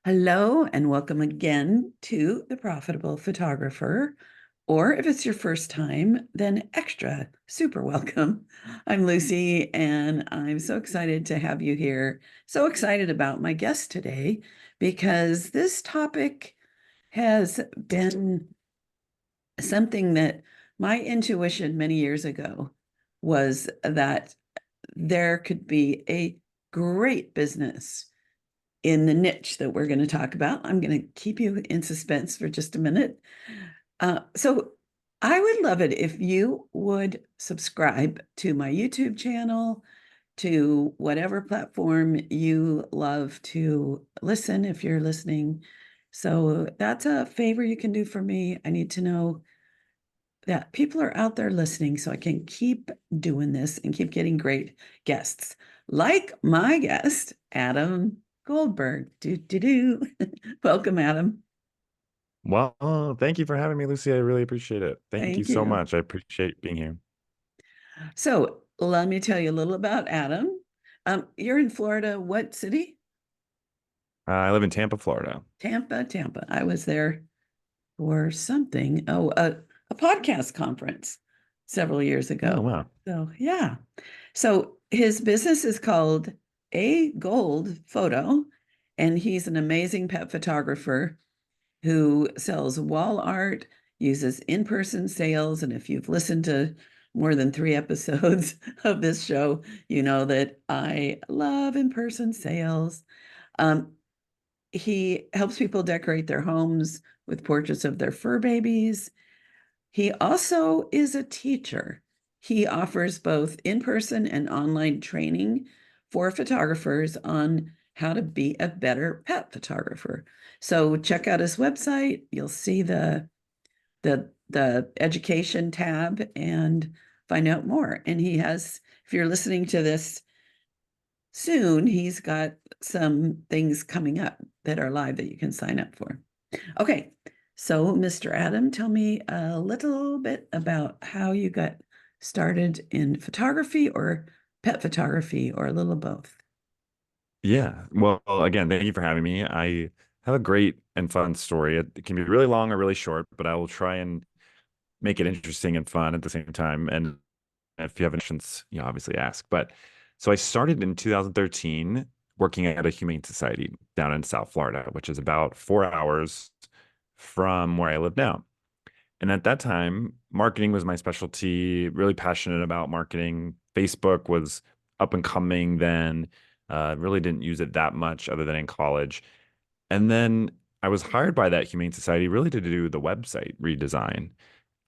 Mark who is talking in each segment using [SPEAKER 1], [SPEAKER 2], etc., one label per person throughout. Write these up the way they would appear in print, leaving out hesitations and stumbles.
[SPEAKER 1] Hello, and welcome again to The Profitable Photographer. Or if it's your first time, then extra super welcome. I'm Luci, and I'm so excited to have you here. So excited about my guest today because this topic has been something that my intuition many years ago was that there could be a great business in the niche that we're going to talk about. I'm going to keep you in suspense for just a minute. So I would love it if you would subscribe to my YouTube channel, to whatever platform you love to listen if you're listening. So that's a favor you can do for me. I need to know that people are out there listening so I can keep doing this and keep getting great guests like my guest, Adam Goldberg. Welcome, Adam.
[SPEAKER 2] Well, thank you for having me, Lucy. I really appreciate it. Thank you
[SPEAKER 1] Thank
[SPEAKER 2] so
[SPEAKER 1] you.
[SPEAKER 2] much. I appreciate being here.
[SPEAKER 1] So let me tell you a little about Adam. You're in Florida. What city?
[SPEAKER 2] I live in Tampa, Florida.
[SPEAKER 1] Tampa. I was there for something. Oh, a podcast conference several years
[SPEAKER 2] Oh,
[SPEAKER 1] ago.
[SPEAKER 2] wow.
[SPEAKER 1] So yeah. So his business is called A Gold Photo, and he's an amazing pet photographer who sells wall art, uses in-person sales, and if you've listened to more than 3 episodes of this show, you know that I love in-person sales. Um, he helps people decorate their homes with portraits of their fur babies. He also is a teacher. He offers both in-person and online training for photographers on how to be a better pet photographer. So check out his website. You'll see the education tab and find out more. And he has, if you're listening to this soon, he's got some things coming up that are live that you can sign up for. Okay, so Mr. Adam, tell me a little bit about how you got started in photography or pet photography or a little of both.
[SPEAKER 2] Yeah. Well, again, thank you for having me. I have a great and fun story. It can be really long or really short, but I will try and make it interesting and fun at the same time. And if you have any questions, obviously ask. But so I started in 2013 working at a humane society down in South Florida, which is about 4 hours from where I live now. And at that time, marketing was my specialty, really passionate about marketing. Facebook was up and coming then, really didn't use it that much other than in college. And then I was hired by that Humane Society really to do the website redesign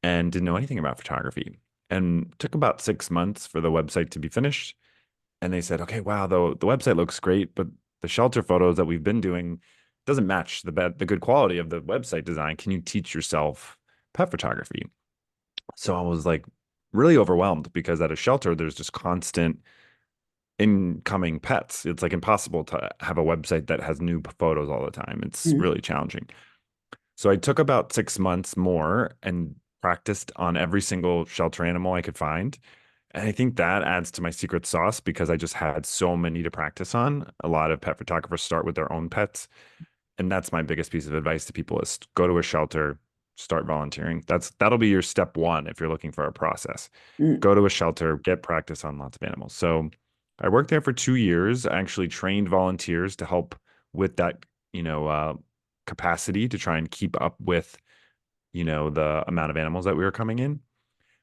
[SPEAKER 2] and didn't know anything about photography. And took about 6 months for the website to be finished. And they said, okay, wow, the website looks great, but the shelter photos that we've been doing doesn't match the good quality of the website design. Can you teach yourself pet photography? So I was like really overwhelmed because at a shelter, there's just constant incoming pets. It's like impossible to have a website that has new photos all the time. It's
[SPEAKER 1] Mm.
[SPEAKER 2] really challenging. So I took about 6 months more and practiced on every single shelter animal I could find. And I think that adds to my secret sauce because I just had so many to practice on. A lot of pet photographers start with their own pets. And that's my biggest piece of advice to people is go to a shelter, start volunteering. That'll be your step one if you're looking for a process.
[SPEAKER 1] Mm.
[SPEAKER 2] Go to a shelter, get practice on lots of animals. So I worked there for 2 years. I actually trained volunteers to help with that, you know, uh, capacity to try and keep up with, the amount of animals that we were coming in.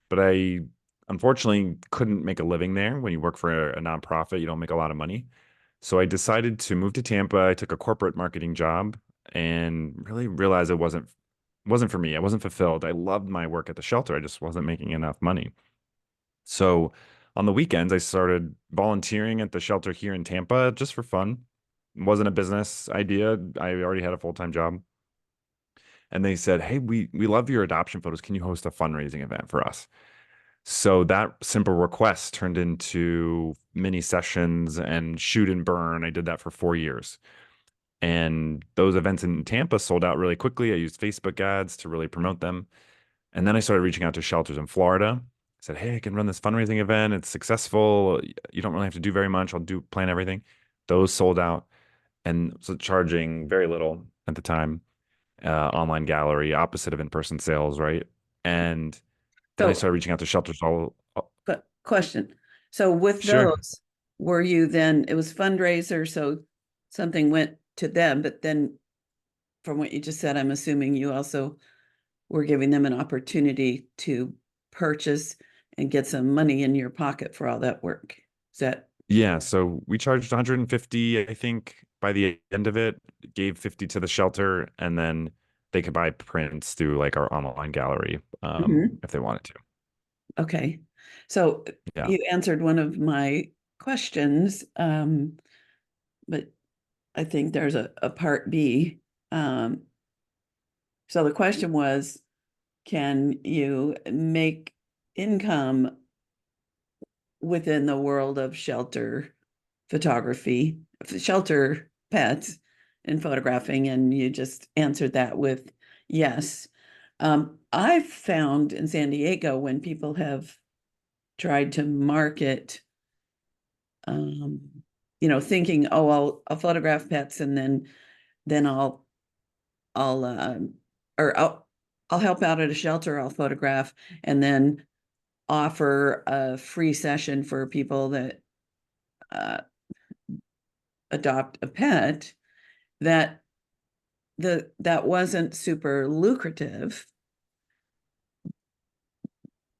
[SPEAKER 2] But I unfortunately couldn't make a living there. When you work for a nonprofit, you don't make a lot of money. So I decided to move to Tampa. I took a corporate marketing job and really realized it wasn't for me. I wasn't fulfilled. I loved my work at the shelter. I just wasn't making enough money. So on the weekends, I started volunteering at the shelter here in Tampa just for fun. It wasn't a business idea. I already had a full-time job. And they said, "Hey, we love your adoption photos. Can you host a fundraising event for us?" So that simple request turned into mini sessions and shoot and burn. I did that for 4 years. And those events in Tampa sold out really quickly. I used Facebook ads to really promote them. And then I started reaching out to shelters in Florida. I said, "Hey, I can run this fundraising event. It's successful. You don't really have to do very much. I'll do plan everything." Those sold out. and so charging very little at the time. Online gallery, opposite of in-person sales, right? And then I
[SPEAKER 1] So,
[SPEAKER 2] started reaching out to shelters
[SPEAKER 1] but question. So with
[SPEAKER 2] sure.
[SPEAKER 1] those, were you then, it was fundraiser, so something went to them, but then from what you just said, I'm assuming you also were giving them an opportunity to purchase and get some money in your pocket for all that work. Is that
[SPEAKER 2] Yeah, so we charged 150, I think, by the end of it, gave 50 to the shelter, and then they could buy prints through like our online gallery,
[SPEAKER 1] Mhm.
[SPEAKER 2] if they wanted to.
[SPEAKER 1] Okay? So
[SPEAKER 2] Yeah.
[SPEAKER 1] you answered one of my questions, but I think there's a part B. Um, so the question was, can you make income within the world of shelter photography, shelter pets and photographing? And you just answered that with yes. I've found in San Diego when people have tried to market, um, thinking, oh, I'll photograph pets and then I'll or I'll help out at a shelter, I'll photograph and then offer a free session for people that uh, adopt a pet, that that wasn't super lucrative.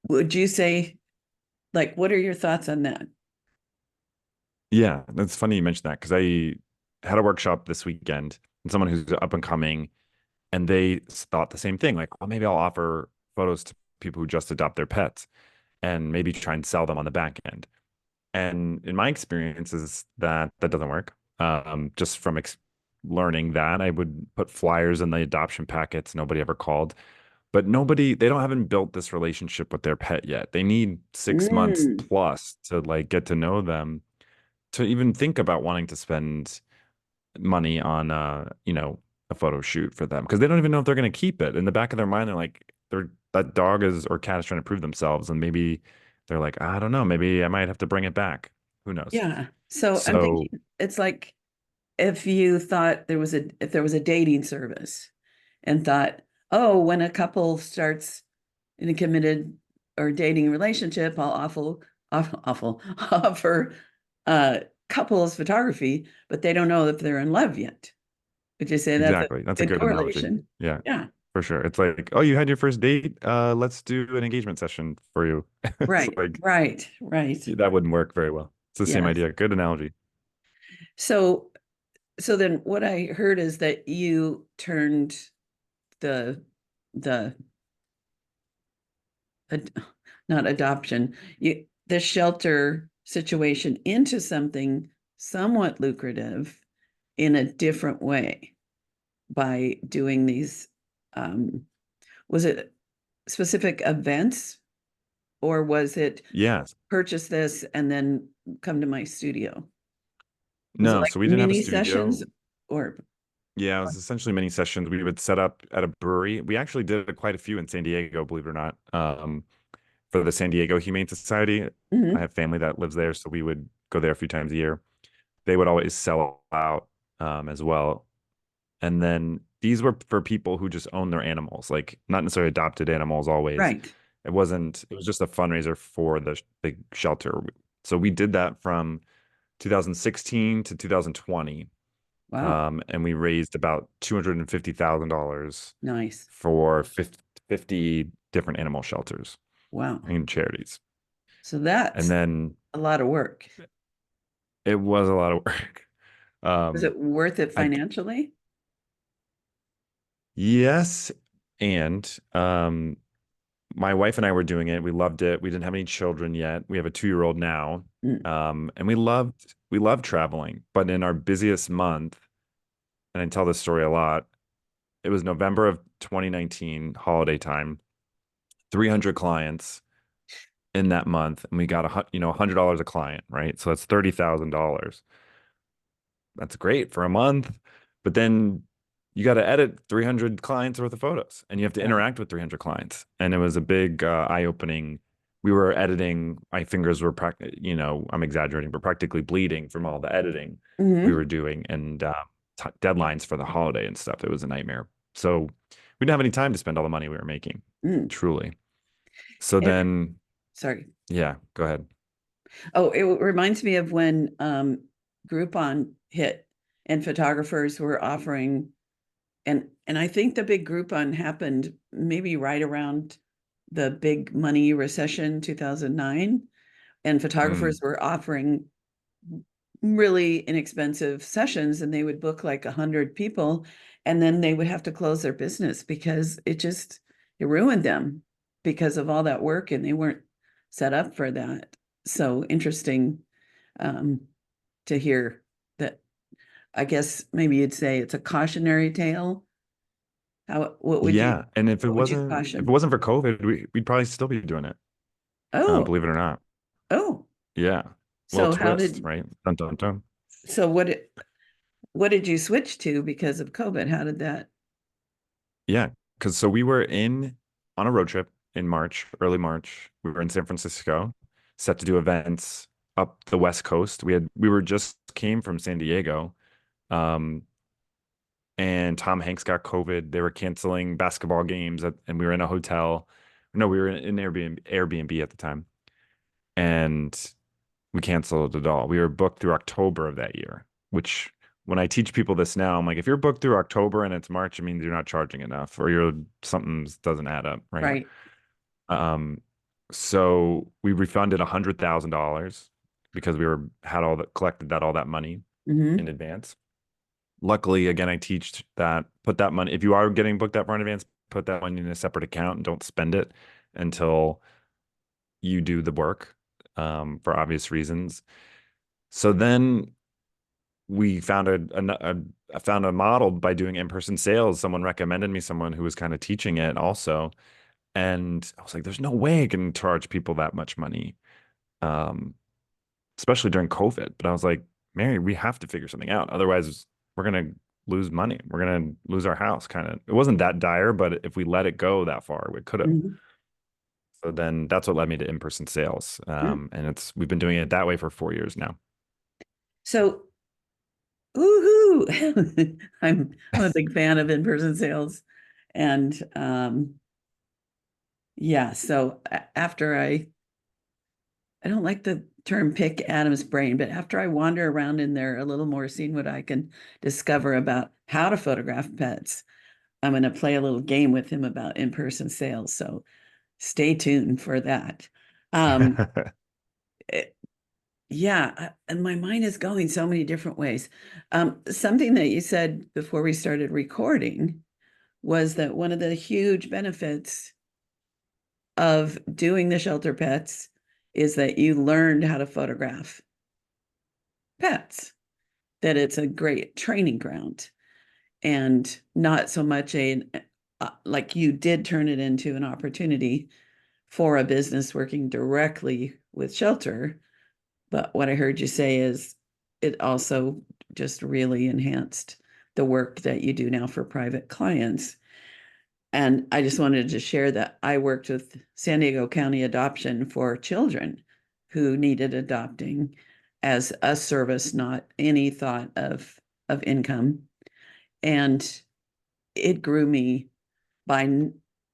[SPEAKER 1] Would you say, like, what are your thoughts on that?
[SPEAKER 2] Yeah, that's funny you mentioned that because I had a workshop this weekend and someone who's up and coming, and they thought the same thing, like, well, maybe I'll offer photos to people who just adopt their pets and maybe try and sell them on the back end. And in my experience is that that doesn't work. Just from learning that, I would put flyers in the adoption packets. Nobody ever called, but they don't haven't built this relationship with their pet yet. They need 6 months
[SPEAKER 1] Mm,
[SPEAKER 2] plus to like get to know them to even think about wanting to spend money on a photo shoot for them because they don't even know if they're going to keep it. In the back of their mind, they're like, that dog is or cat is trying to prove themselves, and maybe they're like, I don't know, maybe I might have to bring it back. Who knows?
[SPEAKER 1] yeah. So I'm
[SPEAKER 2] So
[SPEAKER 1] thinking it's like if you thought if there was a dating service and thought, oh, when a couple starts in a committed or dating relationship, I'll offer uh couples photography, but they don't know if they're in love yet. Would you say that's a
[SPEAKER 2] exactly, that's a
[SPEAKER 1] good
[SPEAKER 2] good analogy.
[SPEAKER 1] correlation?
[SPEAKER 2] Yeah,
[SPEAKER 1] Yeah,
[SPEAKER 2] for sure. It's like, oh, you had your first date. Let's do an engagement session for you. It's
[SPEAKER 1] right,
[SPEAKER 2] like
[SPEAKER 1] right, right.
[SPEAKER 2] that wouldn't work very well. It's the same
[SPEAKER 1] Yes.
[SPEAKER 2] idea. Good analogy.
[SPEAKER 1] So so then what I heard is that you turned the the ad, not adoption, the shelter situation into something somewhat lucrative in a different way by doing these was it specific events or was it
[SPEAKER 2] Yes.
[SPEAKER 1] purchase this and then come to my studio? Was it
[SPEAKER 2] No,
[SPEAKER 1] like
[SPEAKER 2] so we didn't have a
[SPEAKER 1] mini sessions
[SPEAKER 2] studio.
[SPEAKER 1] or
[SPEAKER 2] Yeah, it was essentially mini sessions we would set up at a brewery. We actually did quite a few in San Diego, believe it or not, for the San Diego Humane Society. I
[SPEAKER 1] Mhm.
[SPEAKER 2] have family that lives there, so we would go there a few times a year. They would always sell out as well. And then these were for people who just own their animals, like not necessarily adopted animals always.
[SPEAKER 1] Right.
[SPEAKER 2] It was just a fundraiser for the shelter. So we did that from 2016 to 2020.
[SPEAKER 1] Wow.
[SPEAKER 2] And we raised about $250,000
[SPEAKER 1] Nice.
[SPEAKER 2] for 50 different animal shelters
[SPEAKER 1] Wow.
[SPEAKER 2] and charities.
[SPEAKER 1] So
[SPEAKER 2] And
[SPEAKER 1] that's
[SPEAKER 2] then
[SPEAKER 1] a lot of work.
[SPEAKER 2] it was a lot of work.
[SPEAKER 1] Was
[SPEAKER 2] Um,
[SPEAKER 1] it worth it
[SPEAKER 2] I
[SPEAKER 1] financially?
[SPEAKER 2] yes, and my wife and I were doing it. We loved it. We didn't have any children yet. We have a 2-year-old now.
[SPEAKER 1] Mm,
[SPEAKER 2] And we loved traveling. But in our busiest month, and I tell this story a lot, it was November of 2019, holiday time, 300 clients in that month, and we got $100 a client, right? So that's $30,000. That's great for a month, but then you got to edit 300 clients worth of photos, and you have to
[SPEAKER 1] right.
[SPEAKER 2] interact with 300 clients, and it was a big eye-opening. We were editing; my fingers were I'm exaggerating, but practically bleeding from all the editing we
[SPEAKER 1] Hmm.
[SPEAKER 2] were doing, and deadlines for the holiday and stuff. It was a nightmare. So we didn't have any time to spend all the money we were making,
[SPEAKER 1] Mm.
[SPEAKER 2] truly. So
[SPEAKER 1] It,
[SPEAKER 2] then,
[SPEAKER 1] sorry.
[SPEAKER 2] yeah, go ahead.
[SPEAKER 1] Oh, it reminds me of when Groupon hit and photographers were offering, and I think the big Groupon happened maybe right around the big money recession 2009, and
[SPEAKER 2] Mm,
[SPEAKER 1] photographers were offering really inexpensive sessions, and they would book like 100 people, and then they would have to close their business because it ruined them because of all that work, and they weren't set up for that. So interesting um, to hear that. I guess maybe you'd say it's a cautionary tale. How,
[SPEAKER 2] yeah, and
[SPEAKER 1] what would you
[SPEAKER 2] if it
[SPEAKER 1] caution?
[SPEAKER 2] wasn't for COVID, we'd probably still be doing it.
[SPEAKER 1] Oh,
[SPEAKER 2] Believe it or not.
[SPEAKER 1] oh.
[SPEAKER 2] Yeah. Well,
[SPEAKER 1] So how
[SPEAKER 2] twist,
[SPEAKER 1] did
[SPEAKER 2] right? Dun, dun, dun.
[SPEAKER 1] so what did you switch to because of COVID? How did that?
[SPEAKER 2] Yeah, because so we were in on a road trip in March, early March. We were in San Francisco, set to do events up the West Coast. We were just came from San Diego, um, and Tom Hanks got COVID. They were canceling basketball games, and we were in a hotel. No, we were in Airbnb at the time, and we canceled it all. We were booked through October of that year, which when I teach people this now, I'm like, if you're booked through October and it's March, it means you're not charging enough or you're something doesn't add up, right?
[SPEAKER 1] Right.
[SPEAKER 2] Um, so we refunded $100,000 because we were had all that collected that all that money in
[SPEAKER 1] Hmm.
[SPEAKER 2] advance. Luckily, again, I teach that put that money if you are getting booked that far in advance, put that money in a separate account and don't spend it until you do the work, for obvious reasons. So then we found I found a model by doing in-person sales. Someone recommended me someone who was kind of teaching it also. And I was like, there's no way I can charge people that much money, um, especially during COVID. But I was like, Mary, we have to figure something out. Otherwise, we're gonna lose money. We're gonna lose our house, kind of. It wasn't that dire, but if we let it go that far, we could have.
[SPEAKER 1] Hmm.
[SPEAKER 2] So then that's what led me to in-person sales. And we've been doing it that way for 4 years now.
[SPEAKER 1] So, woohoo! I'm a big fan of in-person sales, and yeah. So after I don't like the term pick Adam's brain, but after I wander around in there a little more, seeing what I can discover about how to photograph pets, I'm going to play a little game with him about in-person sales. So stay tuned for that. Um, it- yeah, and my mind is going so many different ways. Something that you said before we started recording was that one of the huge benefits of doing the shelter pets is that you learned how to photograph pets, that it's a great training ground and not so much like you did turn it into an opportunity for a business working directly with shelter. But what I heard you say is it also just really enhanced the work that you do now for private clients. And I just wanted to share that I worked with San Diego County Adoption for children who needed adopting as a service, not any thought of income. And it grew me by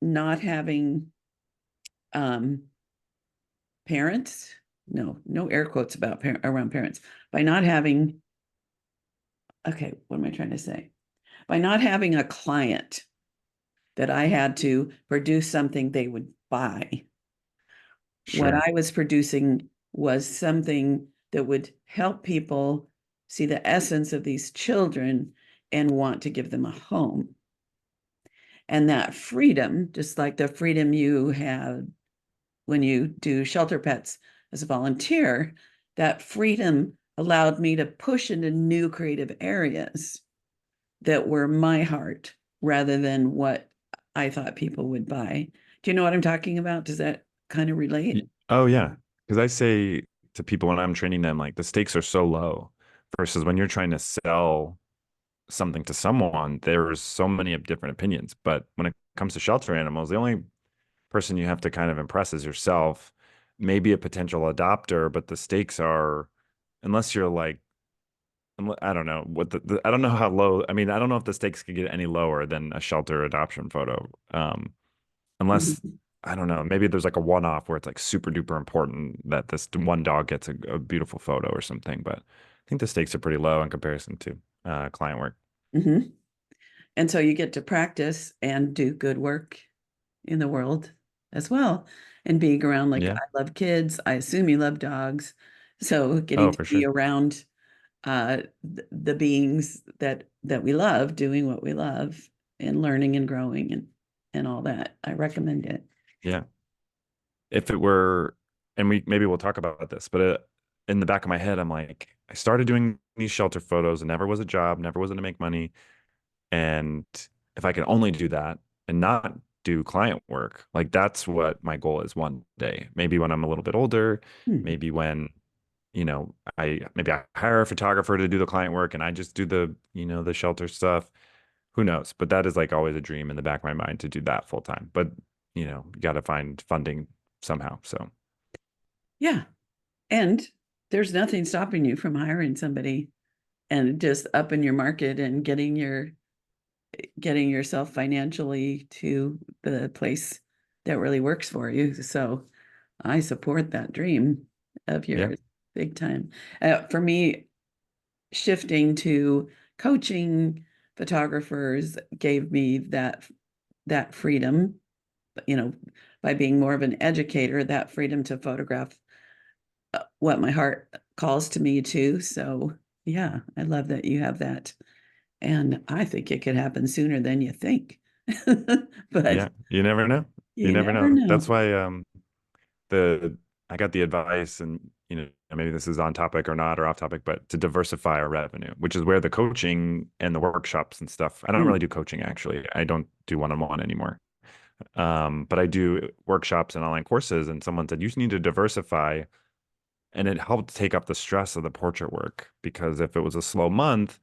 [SPEAKER 1] not having um, parents, no air quotes about around parents, by not having, okay, what am I trying to say? By not having a client that I had to produce something they would buy. What
[SPEAKER 2] Sure.
[SPEAKER 1] I was producing was something that would help people see the essence of these children and want to give them a home. And that freedom, just like the freedom you have when you do shelter pets as a volunteer, that freedom allowed me to push into new creative areas that were my heart rather than what I thought people would buy. Do you know what I'm talking about? Does that kind of relate?
[SPEAKER 2] Oh yeah, because I say to people when I'm training them, like the stakes are so low versus when you're trying to sell something to someone, there's so many different opinions. But when it comes to shelter animals, the only person you have to kind of impress is yourself, maybe a potential adopter, but the stakes are, unless you're like I don't know what I don't know how low. I mean, I don't know if the stakes could get any lower than a shelter adoption photo. Unless
[SPEAKER 1] Mhm.
[SPEAKER 2] I don't know, maybe there's like a one-off where it's like super duper important that this one dog gets a beautiful photo or something. But I think the stakes are pretty low in comparison to client work.
[SPEAKER 1] Mhm. And so you get to practice and do good work in the world as well. And being around, like,
[SPEAKER 2] Yeah.
[SPEAKER 1] I love kids. I assume you love dogs. So getting
[SPEAKER 2] Oh,
[SPEAKER 1] to
[SPEAKER 2] for
[SPEAKER 1] be
[SPEAKER 2] sure.
[SPEAKER 1] around the beings that we love, doing what we love, and learning and growing and all that. I recommend it.
[SPEAKER 2] Yeah. If it were, and we maybe we'll talk about this, but in the back of my head, I'm like, I started doing these shelter photos. It never was a job, never was going to make money. And if I could only do that and not do client work, like that's what my goal is one day. Maybe when I'm a little bit older,
[SPEAKER 1] Hmm.
[SPEAKER 2] maybe when, I hire a photographer to do the client work and I just do the shelter stuff. Who knows? But that is like always a dream in the back of my mind to do that full time. But, you got to find funding somehow. So,
[SPEAKER 1] Yeah. And there's nothing stopping you from hiring somebody and just upping your market and getting yourself financially to the place that really works for you. So I support that dream of
[SPEAKER 2] yeah,
[SPEAKER 1] yours big time. For me, shifting to coaching photographers gave me that freedom, you know, by being more of an educator, that freedom to photograph what my heart calls to me too. So yeah, I love that you have that. And I think it could happen sooner than you think. But
[SPEAKER 2] yeah. You never know. You
[SPEAKER 1] you
[SPEAKER 2] never
[SPEAKER 1] never
[SPEAKER 2] know. That's
[SPEAKER 1] know.
[SPEAKER 2] why the I got the advice, and maybe this is on topic or not or off topic, but to diversify our revenue, which is where the coaching and the workshops and stuff. I don't
[SPEAKER 1] Mm,
[SPEAKER 2] really do coaching actually. I don't do one-on-one anymore. But I do workshops and online courses. And someone said you just need to diversify, and it helped take up the stress of the portrait work because if it was a slow month,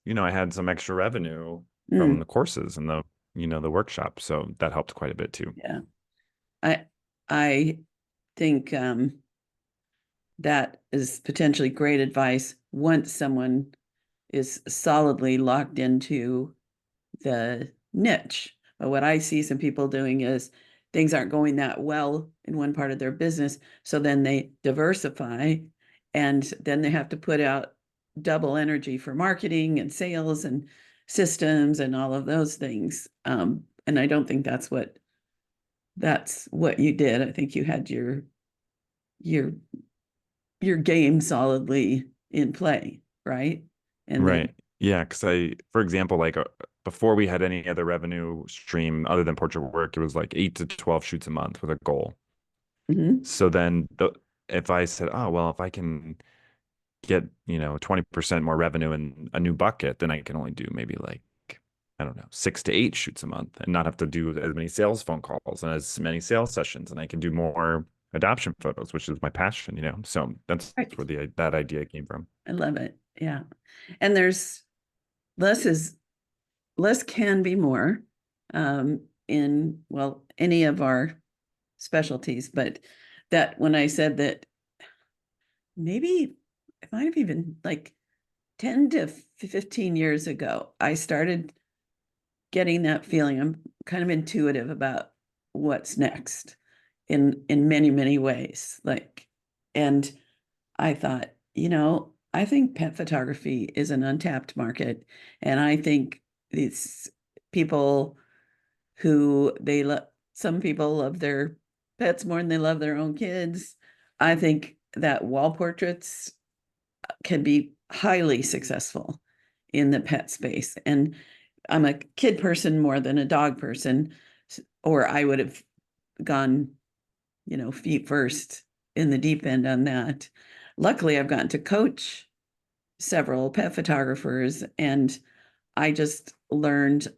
[SPEAKER 2] I had some extra revenue from
[SPEAKER 1] mm,
[SPEAKER 2] the courses and the workshop, so that helped quite a bit too.
[SPEAKER 1] yeah. I I think that is potentially great advice once someone is solidly locked into the niche. But what I see some people doing is things aren't going that well in one part of their business. So then they diversify and then they have to put out double energy for marketing and sales and systems and all of those things. And I don't think that's what you did. I think you had your your game solidly in play, right? And then
[SPEAKER 2] Right. Yeah, because for example, like before we had any other revenue stream other than portrait work, it was like 8 to 12 shoots a month with a goal.
[SPEAKER 1] mhm,
[SPEAKER 2] So then if I said, oh, well, if I can get, 20% more revenue in a new bucket, then I can only do maybe like, I don't know, 6 to 8 shoots a month and not have to do as many sales phone calls and as many sales sessions. And I can do more adoption photos, which is my passion. So that's
[SPEAKER 1] right.
[SPEAKER 2] where that idea came from.
[SPEAKER 1] I love it. Yeah. And there's less is less can be more in, well, any of our specialties, but that when I said that maybe it might have even like 10 to 15 years ago, I started getting that feeling. I'm kind of intuitive about what's next in many, many ways. Like, and I thought, I think pet photography is an untapped market. And I think these people who they love, some people love their pets more than they love their own kids. I think that wall portraits can be highly successful in the pet space. And I'm a kid person more than a dog person, or I would have gone, feet first in the deep end on that. Luckily, I've gotten to coach several pet photographers, and I just learned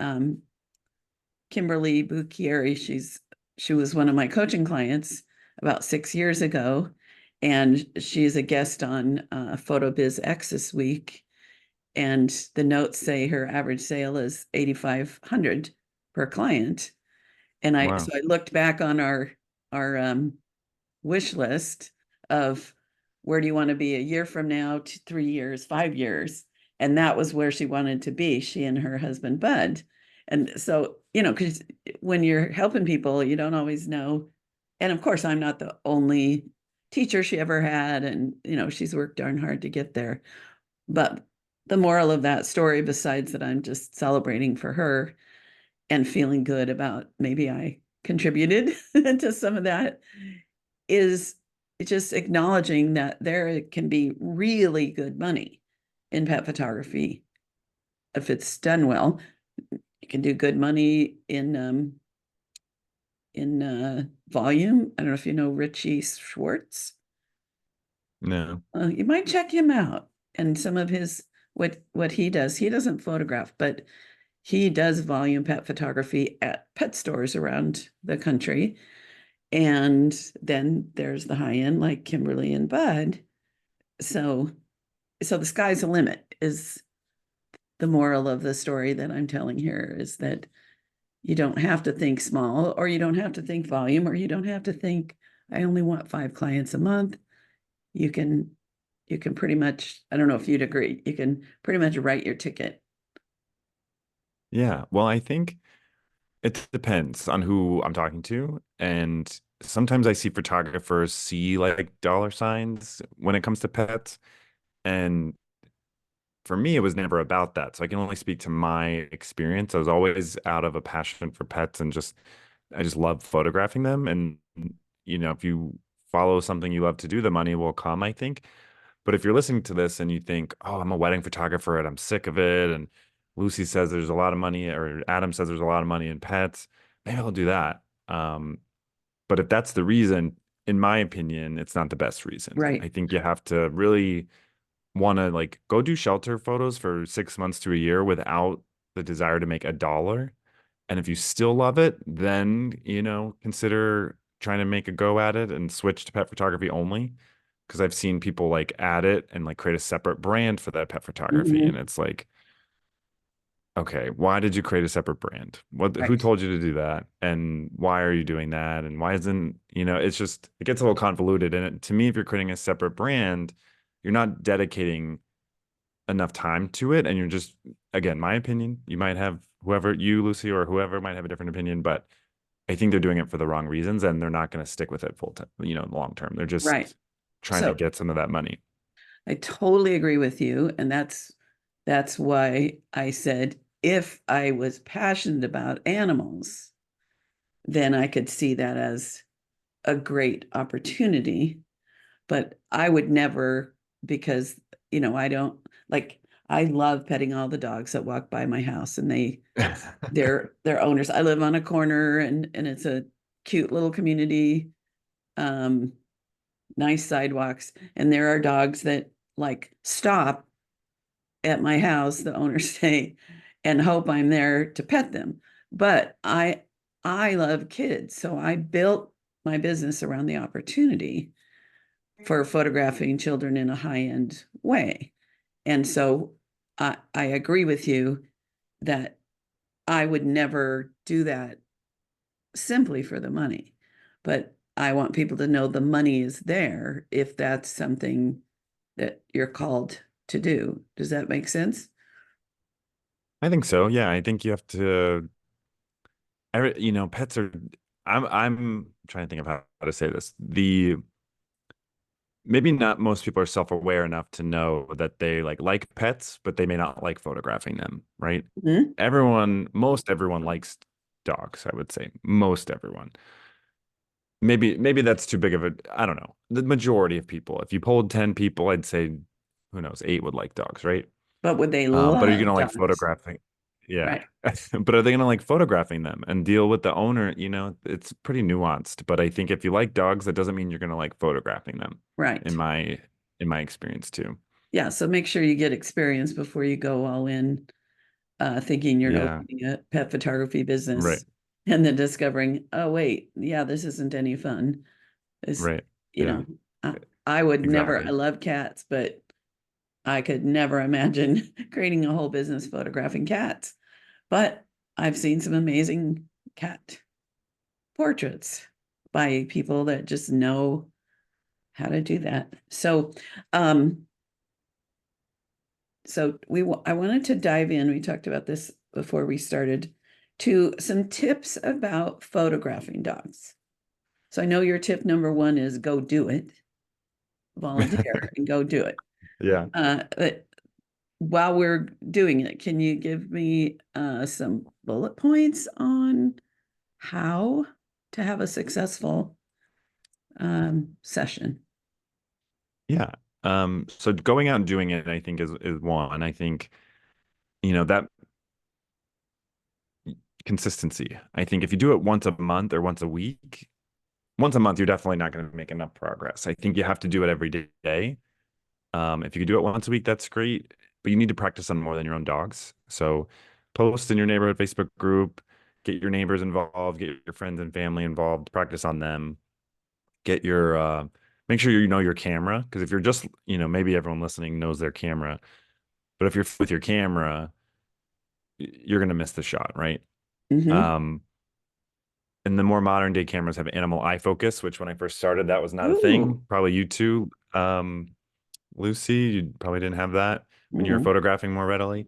[SPEAKER 1] Kimberly Bucchieri. She was one of my coaching clients about 6 years ago, and she's a guest on Photo Biz X this week. And the notes say her average sale is 8,500 per client. And
[SPEAKER 2] Wow.
[SPEAKER 1] I looked back on our wish list of where do you want to be a year from now, 3 years, 5 years, And that was where she wanted to be, she and her husband, Bud. And so, because when you're helping people, you don't always know. And of course, I'm not the only teacher she ever had. And, she's worked darn hard to get there. But the moral of that story, besides that I'm just celebrating for her and feeling good about maybe I contributed to some of that, is just acknowledging that there can be really good money in pet photography if it's done well. You can do good money in volume. I don't know if you know Richie Schwartz.
[SPEAKER 2] No.
[SPEAKER 1] You might check him out and some of his what he does. He doesn't photograph, but he does volume pet photography at pet stores around the country. And then there's the high end like Kimberly and Bud. So the sky's the limit is the moral of the story that I'm telling here, is that you don't have to think small, or you don't have to think volume, or you don't have to think I only want 5 clients a month. You can pretty much, I don't know if you'd agree, you can pretty much write your ticket.
[SPEAKER 2] Yeah. Well, I think it depends on who I'm talking to. And sometimes I see photographers see like dollar signs when it comes to pets. And for me, it was never about that. So I can only speak to my experience. I was always out of a passion for pets and I just love photographing them. And, if you follow something you love to do, the money will come, I think. But if you're listening to this and you think, oh, I'm a wedding photographer and I'm sick of it, and Lucy says there's a lot of money, or Adam says there's a lot of money in pets, maybe I'll do that. But if that's the reason, in my opinion, it's not the best reason.
[SPEAKER 1] Right.
[SPEAKER 2] I think you have to really want to like go do shelter photos for 6 months to a year without the desire to make a dollar. And if you still love it, then, consider trying to make a go at it and switch to pet photography only. Because I've seen people like add it and like create a separate brand for that pet photography. And
[SPEAKER 1] Mhm.
[SPEAKER 2] it's like, okay, why did you create a separate brand? Who
[SPEAKER 1] Right.
[SPEAKER 2] told you to do that? And why are you doing that? And why isn't, it's just, it gets a little convoluted. And to me, if you're creating a separate brand, you're not dedicating enough time to it. And you're just, again, my opinion, you might have whoever, you, Lucy, or whoever might have a different opinion, but I think they're doing it for the wrong reasons and they're not going to stick with it full time, long term. They're
[SPEAKER 1] Right.
[SPEAKER 2] just trying to
[SPEAKER 1] So
[SPEAKER 2] get some of that money.
[SPEAKER 1] I totally agree with you. And that's why I said if I was passionate about animals, then I could see that as a great opportunity. But I would never, because, I don't like, I love petting all the dogs that walk by my house, and they're owners. I live on a corner, and it's a cute little community, um, nice sidewalks, and there are dogs that like stop at my house, the owners say, and hope I'm there to pet them. But I love kids, so I built my business around the opportunity for photographing children in a high-end way. And so I agree with you that I would never do that simply for the money. But I want people to know the money is there if that's something that you're called to do. Does that make sense?
[SPEAKER 2] I think so. Yeah, I think you have to. Pets are. I'm trying to think of how to say this. Maybe not most people are self-aware enough to know that they like pets, but they may not like photographing them, right?
[SPEAKER 1] Mhm.
[SPEAKER 2] Most everyone likes dogs, I would say. Most everyone. Maybe that's too big of a, I don't know. The majority of people, if you polled 10 people, I'd say, who knows, 8 would like dogs, right?
[SPEAKER 1] But would they
[SPEAKER 2] But are you
[SPEAKER 1] love
[SPEAKER 2] gonna like
[SPEAKER 1] dogs?
[SPEAKER 2] photographing? Yeah.
[SPEAKER 1] Right,
[SPEAKER 2] But are they gonna like photographing them and deal with the owner? It's pretty nuanced. But I think if you like dogs, that doesn't mean you're gonna like photographing them, in
[SPEAKER 1] right.
[SPEAKER 2] my experience too.
[SPEAKER 1] Yeah, so make sure you get experience before you go all in, thinking you're
[SPEAKER 2] Yeah.
[SPEAKER 1] opening a pet photography
[SPEAKER 2] Right.
[SPEAKER 1] business and then discovering, oh, wait, yeah, this isn't any fun. This,
[SPEAKER 2] Right.
[SPEAKER 1] you
[SPEAKER 2] Yeah.
[SPEAKER 1] know, I, I would never, I
[SPEAKER 2] Exactly.
[SPEAKER 1] love cats, but I could never imagine creating a whole business photographing cats. But I've seen some amazing cat portraits by people that just know how to do that. So, um, So I wanted to dive in. We talked about this before we started, to some tips about photographing dogs. So I know your tip number one is go do it, volunteer and go do it.
[SPEAKER 2] Yeah.
[SPEAKER 1] But while we're doing it, can you give me some bullet points on how to have a successful session?
[SPEAKER 2] Yeah. So going out and doing it, I think is one. I think, that consistency. I think if you do it once a month or once a month, you're definitely not going to make enough progress. I think you have to do it every day. If you could do it once a week, that's great, but you need to practice on more than your own dogs. So post in your neighborhood Facebook group, get your neighbors involved, get your friends and family involved, practice on them, get your make sure you know your camera. Because if you're just, maybe everyone listening knows their camera, but if you're with your camera, you're gonna miss the shot, right?
[SPEAKER 1] Mm-hmm.
[SPEAKER 2] Um, and the more modern day cameras have animal eye focus, which when I first started, that was not a
[SPEAKER 1] Ooh.
[SPEAKER 2] thing. Probably you too, Lucy, you probably didn't have that when you were
[SPEAKER 1] Mm-hmm.
[SPEAKER 2] photographing more readily.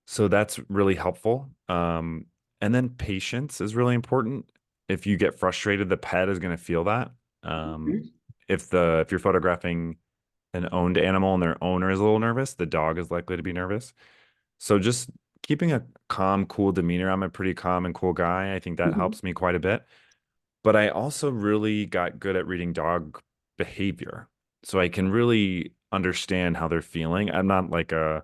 [SPEAKER 2] So that's really helpful. And then patience is really important. If you get frustrated, the pet is going to feel that. Um, if you're photographing an owned animal and their owner is a little nervous, the dog is likely to be nervous. So just keeping a calm, cool demeanor. I'm a pretty calm and cool guy. I think that
[SPEAKER 1] Mm-hmm.
[SPEAKER 2] helps me quite a bit. But I also really got good at reading dog behavior. So I can really understand how they're feeling. I'm not like a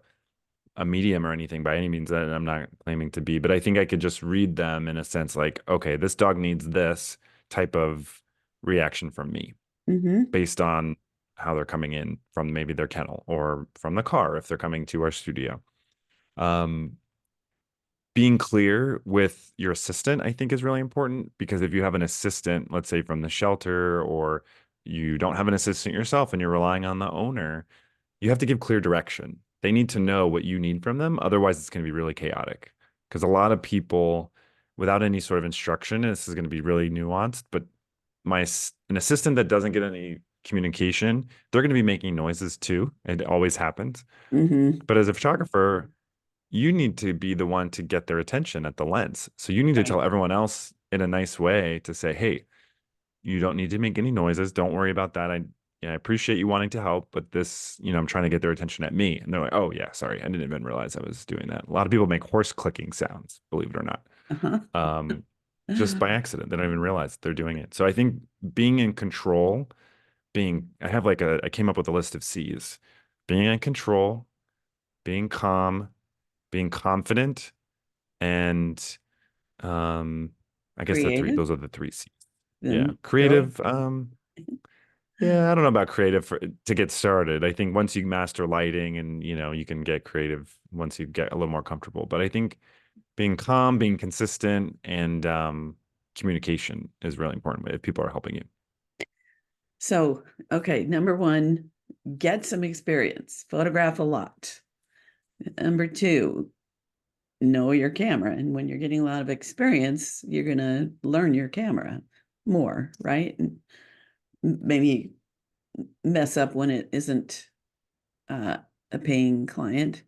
[SPEAKER 2] medium or anything by any means that I'm not claiming to be, but I think I could just read them in a sense like, okay, this dog needs this type of reaction from me
[SPEAKER 1] Mm-hmm.
[SPEAKER 2] based on how they're coming in from maybe their kennel or from the car if they're coming to our studio. Um, Being clear with your assistant, I think, is really important because if you have an assistant, let's say from the shelter, or you don't have an assistant yourself and you're relying on the owner, you have to give clear direction. They need to know what you need from them. Otherwise, it's going to be really chaotic. Because a lot of people, without any sort of instruction, this is going to be really nuanced, but an assistant that doesn't get any communication, they're going to be making noises too. It always happens.
[SPEAKER 1] Mm-hmm.
[SPEAKER 2] But as a photographer, you need to be the one to get their attention at the lens. So you need to
[SPEAKER 1] Right.
[SPEAKER 2] tell everyone else in a nice way to say, hey, you don't need to make any noises. Don't worry about that. I appreciate you wanting to help, but this, I'm trying to get their attention at me. And they're like, oh yeah, sorry. I didn't even realize I was doing that. A lot of people make horse clicking sounds, believe it or not.
[SPEAKER 1] Uh-huh.
[SPEAKER 2] Um, just by accident. They don't even realize they're doing it. So I think being in control, I came up with a list of C's: being in control, being calm, being confident, and um, I guess
[SPEAKER 1] Creative.
[SPEAKER 2] those are the three C's. Yeah.
[SPEAKER 1] Then go.
[SPEAKER 2] Creative. Yeah, I don't know about creative to get started. I think once you master lighting and you can get creative once you get a little more comfortable. But I think being calm, being consistent, and communication is really important if people are helping you.
[SPEAKER 1] So, okay, number one, get some experience, photograph a lot. Number two, know your camera. And when you're getting a lot of experience, you're going to learn your camera more, right? And maybe mess up when it isn't a paying client.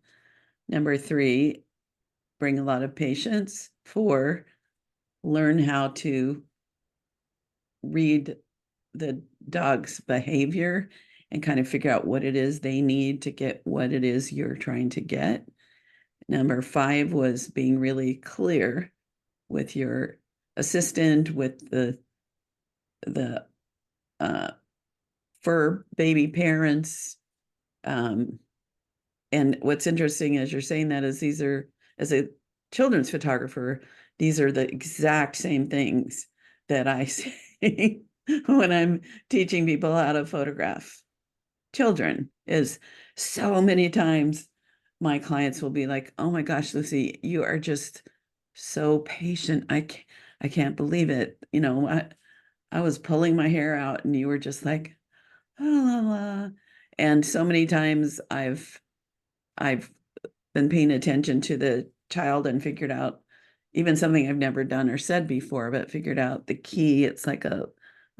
[SPEAKER 1] Number three, bring a lot of patience. Four, learn how to read the dog's behavior and kind of figure out what it is they need to get what it is you're trying to get. Number five was being really clear with your assistant, with the uh, fur baby parents. Um, and what's interesting as you're saying that is these are, as a children's photographer, these are the exact same things that I say when I'm teaching people how to photograph children. Is so many times my clients will be like, oh my gosh, Lucy, you are just so patient. I can't believe it. I was pulling my hair out and you were just like, la, la, la. And so many times I've been paying attention to the child and figured out even something I've never done or said before, but figured out the key. It's like a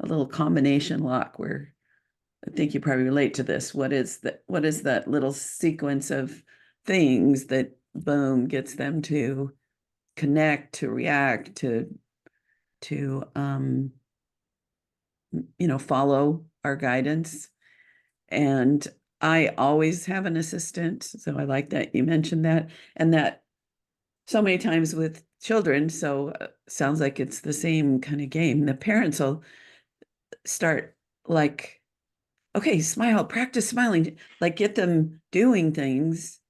[SPEAKER 1] little combination lock where I think you probably relate to this. What is that little sequence of things that boom gets them to connect, to react, to follow our guidance. And I always have an assistant, so I like that you mentioned that, and that so many times with children. So sounds like it's the same kind of game. The parents will start like, okay, smile, practice smiling, like get them doing things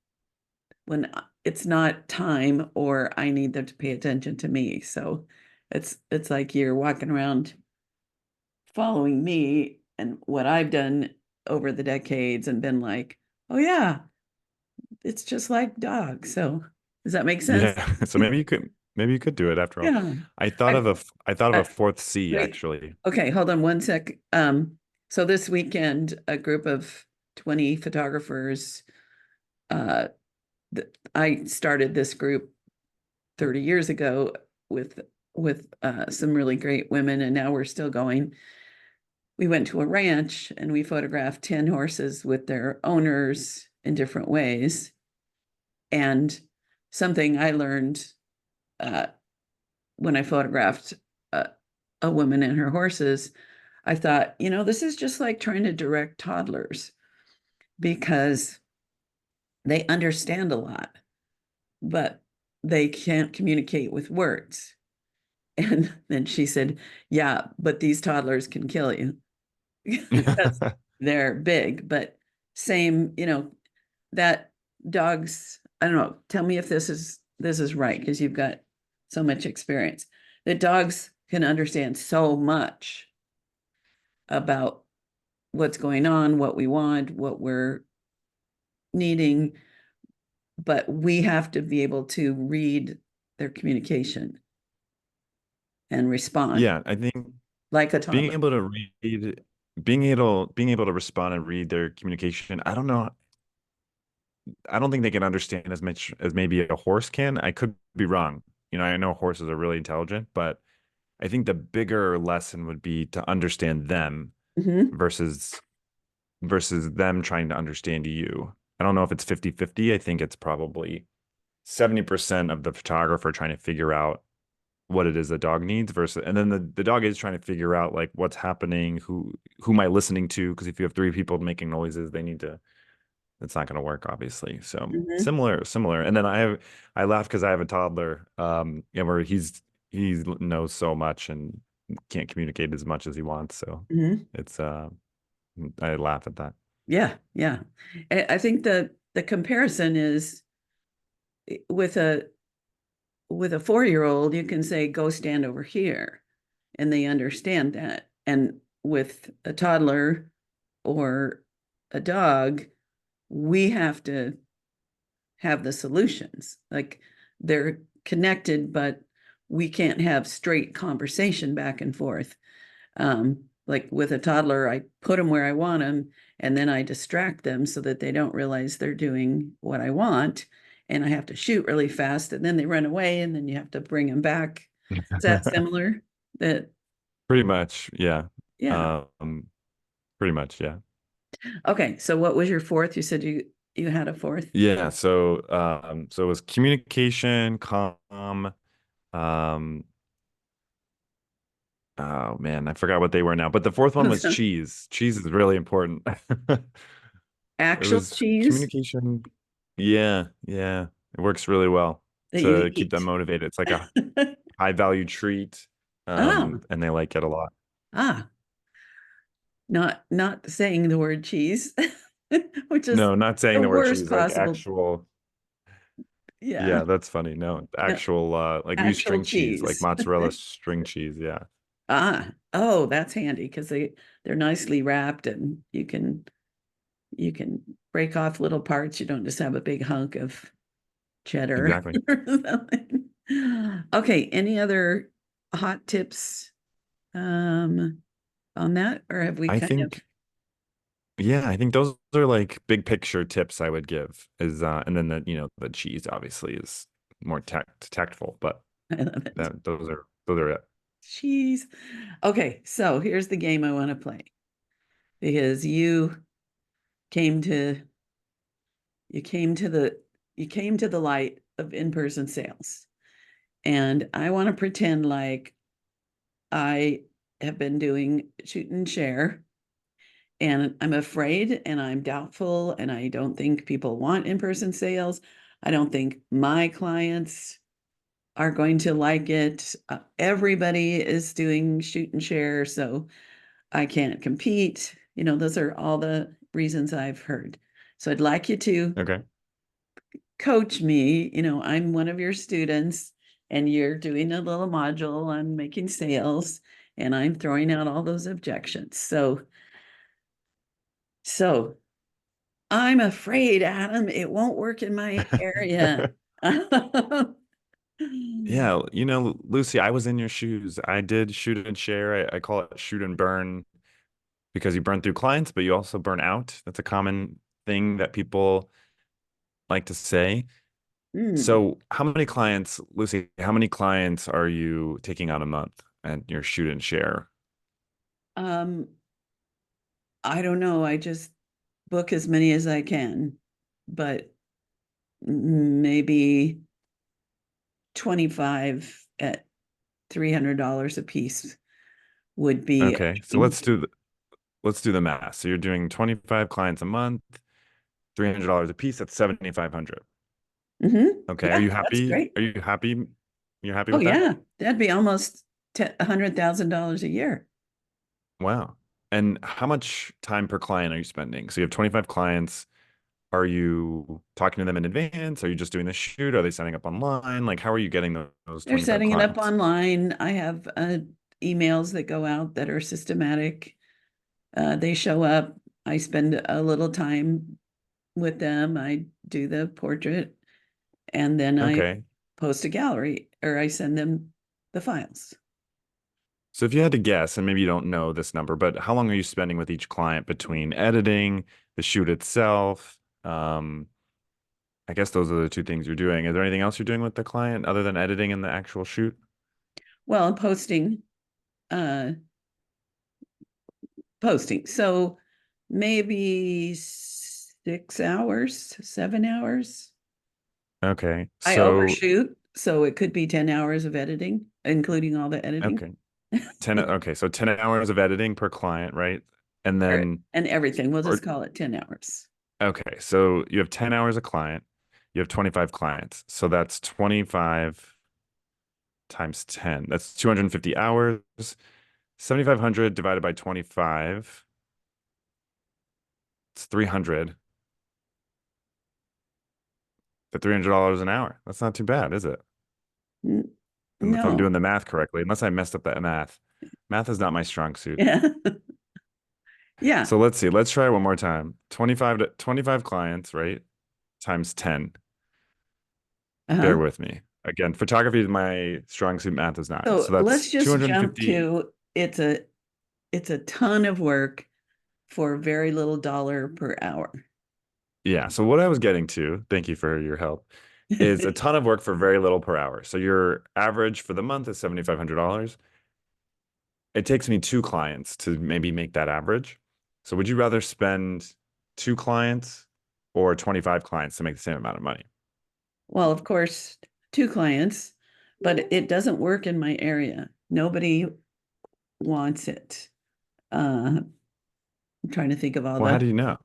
[SPEAKER 1] when it's not time or I need them to pay attention to me. So it's like you're walking around following me and what I've done over the decades and been like, oh yeah, it's just like dogs. So does that make sense?
[SPEAKER 2] Yeah. So maybe you could do it after all.
[SPEAKER 1] Yeah.
[SPEAKER 2] I I thought of a
[SPEAKER 1] I
[SPEAKER 2] fourth C
[SPEAKER 1] wait.
[SPEAKER 2] actually.
[SPEAKER 1] Okay, hold on one sec. So this weekend, a group of 20 photographers, uh, I started this group 30 years ago with some really great women, and now we're still going. We went to a ranch and we photographed 10 horses with their owners in different ways. And something I learned uh, when I photographed a woman and her horses, I thought, this is just like trying to direct toddlers because they understand a lot, but they can't communicate with words. And then she said, yeah, but these toddlers can kill you because they're big, but same, that dogs, I don't know, tell me if this is right because you've got so much experience. That dogs can understand so much about what's going on, what we want, what we're needing, but we have to be able to read their communication and respond
[SPEAKER 2] Yeah, I think
[SPEAKER 1] like a
[SPEAKER 2] being
[SPEAKER 1] toddler.
[SPEAKER 2] able to read, being able to respond and read their communication, I don't know. I don't think they can understand as much as maybe a horse can. I could be wrong. I know horses are really intelligent, but I think the bigger lesson would be to understand them
[SPEAKER 1] Mm-hmm.
[SPEAKER 2] versus them trying to understand you. I don't know if it's 50-50. I think it's probably 70% of the photographer trying to figure out what it is the dog needs versus, and then the dog is trying to figure out like what's happening, who am I listening to? Because if you have three people making noises, they need to, it's not going to work, obviously. So
[SPEAKER 1] Mm-hmm.
[SPEAKER 2] similar. And then I laugh because I have a toddler, and where he knows so much and can't communicate as much as he wants. So
[SPEAKER 1] Mm-hmm.
[SPEAKER 2] it's I laugh at that.
[SPEAKER 1] Yeah, yeah. I think the comparison is with a 4-year-old, you can say, go stand over here, and they understand that. And with a toddler or a dog, we have to have the solutions. Like they're connected, but we can't have straight conversation back and forth. Like with a toddler, I put them where I want them, and then I distract them so that they don't realize they're doing what I want. And I have to shoot really fast, and then they run away, and then you have to bring them back. Is that similar? That
[SPEAKER 2] Pretty much, yeah.
[SPEAKER 1] Yeah.
[SPEAKER 2] Um, Pretty much, yeah.
[SPEAKER 1] Okay. So what was your fourth? You said you had a fourth.
[SPEAKER 2] Yeah, so it was communication, calm, um, oh man, I forgot what they were now, but the fourth one was cheese. Cheese is really important. It
[SPEAKER 1] Actual
[SPEAKER 2] was
[SPEAKER 1] cheese
[SPEAKER 2] communication. Yeah, yeah. It works really well
[SPEAKER 1] that you
[SPEAKER 2] to keep them
[SPEAKER 1] eat.
[SPEAKER 2] motivated. It's like a high value treat.
[SPEAKER 1] Ah,
[SPEAKER 2] And they like it a lot.
[SPEAKER 1] ah, not saying the word cheese, which is
[SPEAKER 2] No, not saying
[SPEAKER 1] the
[SPEAKER 2] the word
[SPEAKER 1] worst
[SPEAKER 2] cheese, like
[SPEAKER 1] possible.
[SPEAKER 2] actual.
[SPEAKER 1] Yeah,
[SPEAKER 2] Yeah, that's funny. No,
[SPEAKER 1] no,
[SPEAKER 2] actual like we use
[SPEAKER 1] actual
[SPEAKER 2] string cheese, like
[SPEAKER 1] cheese.
[SPEAKER 2] mozzarella string cheese. Yeah.
[SPEAKER 1] Ah, oh, that's handy because they're nicely wrapped and you can break off little parts. You don't just have a big hunk of cheddar
[SPEAKER 2] Exactly.
[SPEAKER 1] or something. Okay, any other hot tips on that, or have we
[SPEAKER 2] I
[SPEAKER 1] kind of
[SPEAKER 2] think Yeah, I think those are like big picture tips I would give is and then the cheese obviously is more tactful, but
[SPEAKER 1] I love it.
[SPEAKER 2] those are it.
[SPEAKER 1] Cheese. Okay, so here's the game I want to play. because came to you came to the you came to the light of in-person sales. And I want to pretend like I have been doing shoot and share, and I'm afraid and I'm doubtful, and I don't think people want in-person sales. I don't think my clients are going to like it. Everybody is doing shoot and share, so I can't compete. Those are all the reasons I've heard. So I'd like you to
[SPEAKER 2] Okay.
[SPEAKER 1] coach me. I'm one of your students, and you're doing a little module on making sales, and I'm throwing out all those objections. So I'm afraid, Adam, it won't work in my area.
[SPEAKER 2] Yeah, Lucy, I was in your shoes. I did shoot and share. I call it shoot and burn because you burn through clients, but you also burn out. That's a common thing that people like to say.
[SPEAKER 1] Hmm.
[SPEAKER 2] So, how many clients, Lucy, how many clients are you taking on a month at your shoot and share?
[SPEAKER 1] Um, I don't know. I just book as many as I can, but maybe 25 at $300 a piece would be a
[SPEAKER 2] Okay, so
[SPEAKER 1] dream.
[SPEAKER 2] let's do the math. So you're doing 25 clients a month, $300 a piece, that's 7,500. Okay, are
[SPEAKER 1] Yeah,
[SPEAKER 2] you
[SPEAKER 1] that's
[SPEAKER 2] happy?
[SPEAKER 1] great.
[SPEAKER 2] Are you happy? You're happy
[SPEAKER 1] Oh
[SPEAKER 2] with that?
[SPEAKER 1] yeah, that'd be almost $100,000 a year.
[SPEAKER 2] Wow. And how much time per client are you spending? So you have 25 clients. Are you talking to them in advance? Are you just doing the shoot? Are they signing up online? Like, how are you getting those
[SPEAKER 1] They're
[SPEAKER 2] 25
[SPEAKER 1] setting it up
[SPEAKER 2] clients?
[SPEAKER 1] online. I have emails that go out that are systematic. They show up. I spend a little time with them. I do the portrait, and then I
[SPEAKER 2] Okay.
[SPEAKER 1] post a gallery, or I send them the files.
[SPEAKER 2] So if you had to guess, and maybe you don't know this number, but how long are you spending with each client between editing, the shoot itself? I guess those are the two things you're doing. Is there anything else you're doing with the client other than editing and the actual shoot?
[SPEAKER 1] Well, uh, posting. So maybe 6 hours, 7 hours.
[SPEAKER 2] Okay.
[SPEAKER 1] I
[SPEAKER 2] So,
[SPEAKER 1] overshoot, so it could be 10 hours of editing, including all the editing.
[SPEAKER 2] okay. 10, okay. So 10 hours of editing per client, right? And then,
[SPEAKER 1] And everything. We'll
[SPEAKER 2] or,
[SPEAKER 1] just call it 10 hours.
[SPEAKER 2] okay. So you have 10 hours a client, you have 25 clients. So that's 25 times 10. That's 250 hours. 7,500 divided by 25. It's 300 for $300 an hour. That's not too bad, is it? And if I'm
[SPEAKER 1] No.
[SPEAKER 2] doing the math correctly, unless I messed up that math. Math is not my strong suit.
[SPEAKER 1] Yeah. Yeah.
[SPEAKER 2] So let's see. Let's try one more time. 25 clients, right? Times 10. Bear
[SPEAKER 1] Uh-huh.
[SPEAKER 2] with me. Again, photography is my strong suit, math is not.
[SPEAKER 1] So
[SPEAKER 2] So that's
[SPEAKER 1] let's just jump
[SPEAKER 2] 250.
[SPEAKER 1] to it's a ton of work for very little dollar per hour.
[SPEAKER 2] Yeah. So what I was getting to, thank you for your help, is a ton of work for very little per hour. So your average for the month is $7,500. It takes me two clients to maybe make that average. So would you rather spend two clients or 25 clients to make the same amount of money?
[SPEAKER 1] Well, of course, two clients, but it doesn't work in my area. Nobody wants it. I'm trying to think of all
[SPEAKER 2] Well, how
[SPEAKER 1] the
[SPEAKER 2] do you know?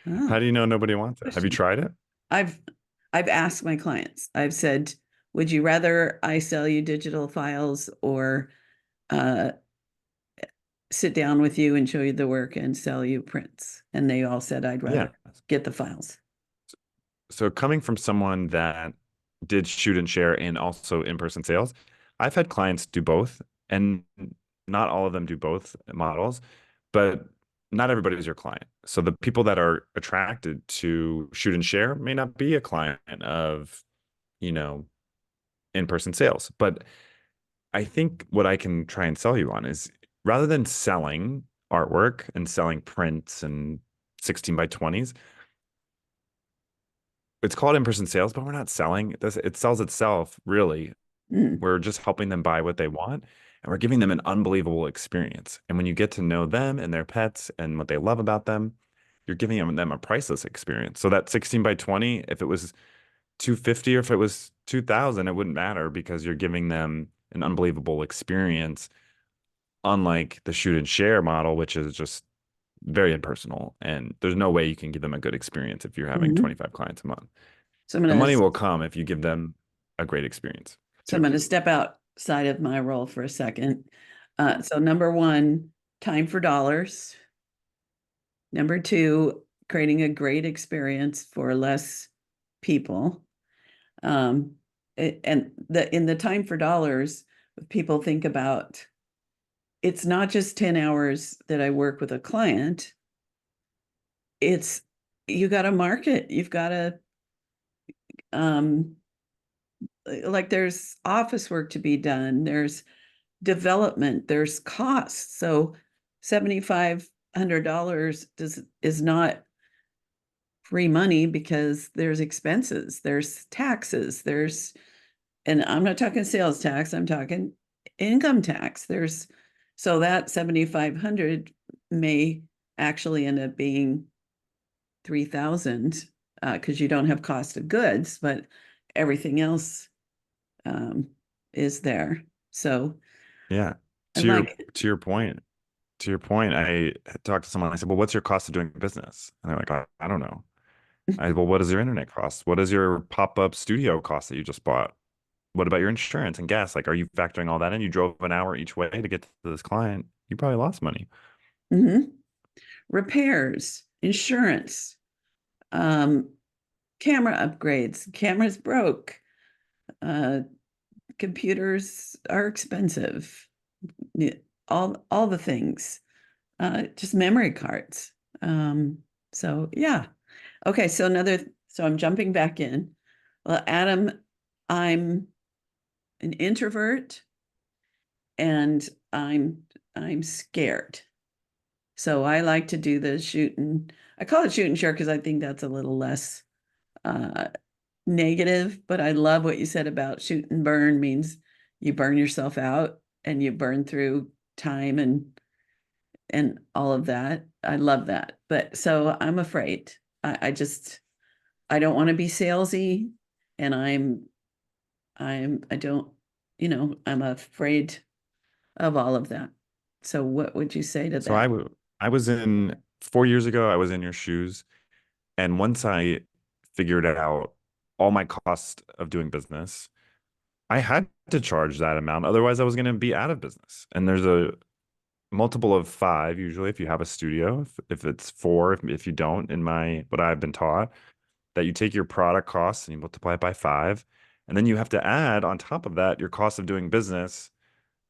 [SPEAKER 1] oh,
[SPEAKER 2] How do you know nobody wants it? Have you
[SPEAKER 1] question.
[SPEAKER 2] tried it?
[SPEAKER 1] I've I've asked my clients. I've said, would you rather I sell you digital files or uh, sit down with you and show you the work and sell you prints? And they all said, I'd
[SPEAKER 2] Yeah.
[SPEAKER 1] rather get the files.
[SPEAKER 2] So coming from someone that did shoot and share and also in-person sales, I've had clients do both, and not all of them do both models, but not everybody is your client. So the people that are attracted to shoot and share may not be a client of, you know, in-person sales. But I think what I can try and sell you on is rather than selling artwork and selling prints and 16 by 20s, it's called in-person sales, but we're not selling. It sells itself, really.
[SPEAKER 1] Mm.
[SPEAKER 2] We're just helping them buy what they want. and we're giving them an unbelievable experience. And when you get to know them and their pets and what they love about them, you're giving them a priceless experience. So that 16 by 20, if it was 250 or if it was 2000, it wouldn't matter because you're giving them an unbelievable experience, unlike the shoot and share model, which is just very impersonal. And there's no way you can give them a good experience if you're having
[SPEAKER 1] Mhm.
[SPEAKER 2] 25 clients a month.
[SPEAKER 1] So I'm
[SPEAKER 2] The
[SPEAKER 1] gonna
[SPEAKER 2] money will come if you give them a great experience
[SPEAKER 1] so
[SPEAKER 2] too.
[SPEAKER 1] I'm gonna step outside of my role for a second. So number one, time for dollars. Number two, creating a great experience for less people. Um, and in the time for dollars, people think about it's not just 10 hours that I work with a client. It's you got to market. You've got to um, like there's office work to be done. There's development. There's costs. So $7,500 is not free money because there's expenses, there's taxes, there's, and I'm not talking sales tax, I'm talking income tax. There's, so that 7,500 may actually end up being 3,000 because you don't have cost of goods, but everything else um, is there. So
[SPEAKER 2] Yeah.
[SPEAKER 1] I
[SPEAKER 2] To your
[SPEAKER 1] like,
[SPEAKER 2] to your point, to your point, I talked to someone. I said, "Well, what's your cost of doing business?" And they're like, "I don't know." Well, what is your internet cost? What is your pop-up studio cost that you just bought? What about your insurance and gas? Like, are you factoring all that in? You drove an hour each way to get to this client. You probably lost money.
[SPEAKER 1] mhm. Repairs, insurance, um, camera upgrades, cameras broke, uh, computers are expensive, all the things, just memory cards. So yeah. Okay, so I'm jumping back in. Well, Adam, I'm an introvert and I'm scared. So I like to do the shoot and I call it shoot and share because I think that's a little less uh, negative, but I love what you said about shoot and burn means you burn yourself out and you burn through time and all of that. I love that. But so I'm afraid. I just I don't want to be salesy and I don't, I'm afraid of all of that. So what would you say to
[SPEAKER 2] So
[SPEAKER 1] that?
[SPEAKER 2] I was in 4 years ago, I was in your shoes. And once I figured out all my cost of doing business, I had to charge that amount. Otherwise, I was going to be out of business. And there's a multiple of five, usually, if you have a studio. If it's four, if you don't, in my what I've been taught, that you take your product costs and you multiply it by five. And then you have to add on top of that your cost of doing business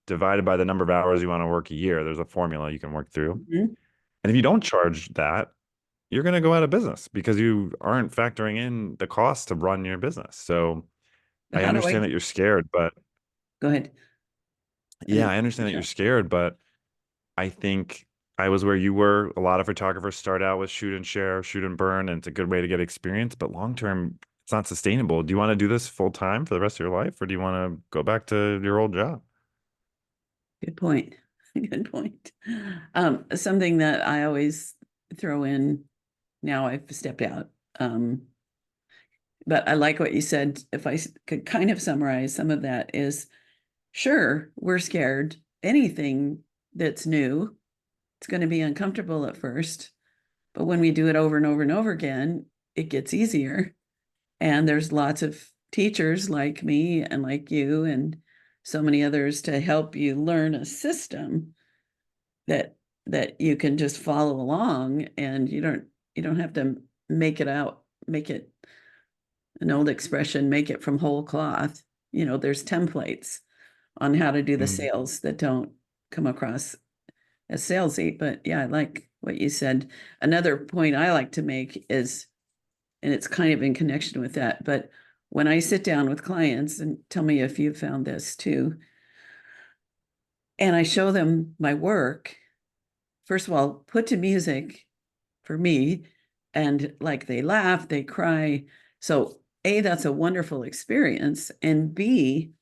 [SPEAKER 2] divided by the number of hours you want to work a year. There's a formula you can work through.
[SPEAKER 1] Mhm.
[SPEAKER 2] And if you don't charge that, you're going to go out of business because you aren't factoring in the cost to run your business. So I
[SPEAKER 1] How do I
[SPEAKER 2] understand that you're scared, but
[SPEAKER 1] go ahead? I
[SPEAKER 2] yeah,
[SPEAKER 1] didn't
[SPEAKER 2] I understand that
[SPEAKER 1] finish
[SPEAKER 2] you're
[SPEAKER 1] up.
[SPEAKER 2] scared, but I think I was where you were. A lot of photographers start out with shoot and share, shoot and burn, and it's a good way to get experience, but long term, it's not sustainable. Do you want to do this full time for the rest of your life, or do you want to go back to your old job?
[SPEAKER 1] Good point. Good point. Something that I always throw in now I've stepped out. But I like what you said. If I could kind of summarize some of that is sure, we're scared. Anything that's new, it's going to be uncomfortable at first. But when we do it over and over and over again, it gets easier. And there's lots of teachers like me and like you and so many others to help you learn a system that you can just follow along and you don't have to make it an old expression, make it from whole cloth. There's templates on how to do the
[SPEAKER 2] Mhm.
[SPEAKER 1] sales that don't come across as salesy. But yeah, I like what you said. Another point I like to make is, and it's kind of in connection with that, but when I sit down with clients, and tell me if you found this too, and I show them my work, first of all, put to music for me, and like they laugh, they cry. So A, that's a wonderful experience. And B,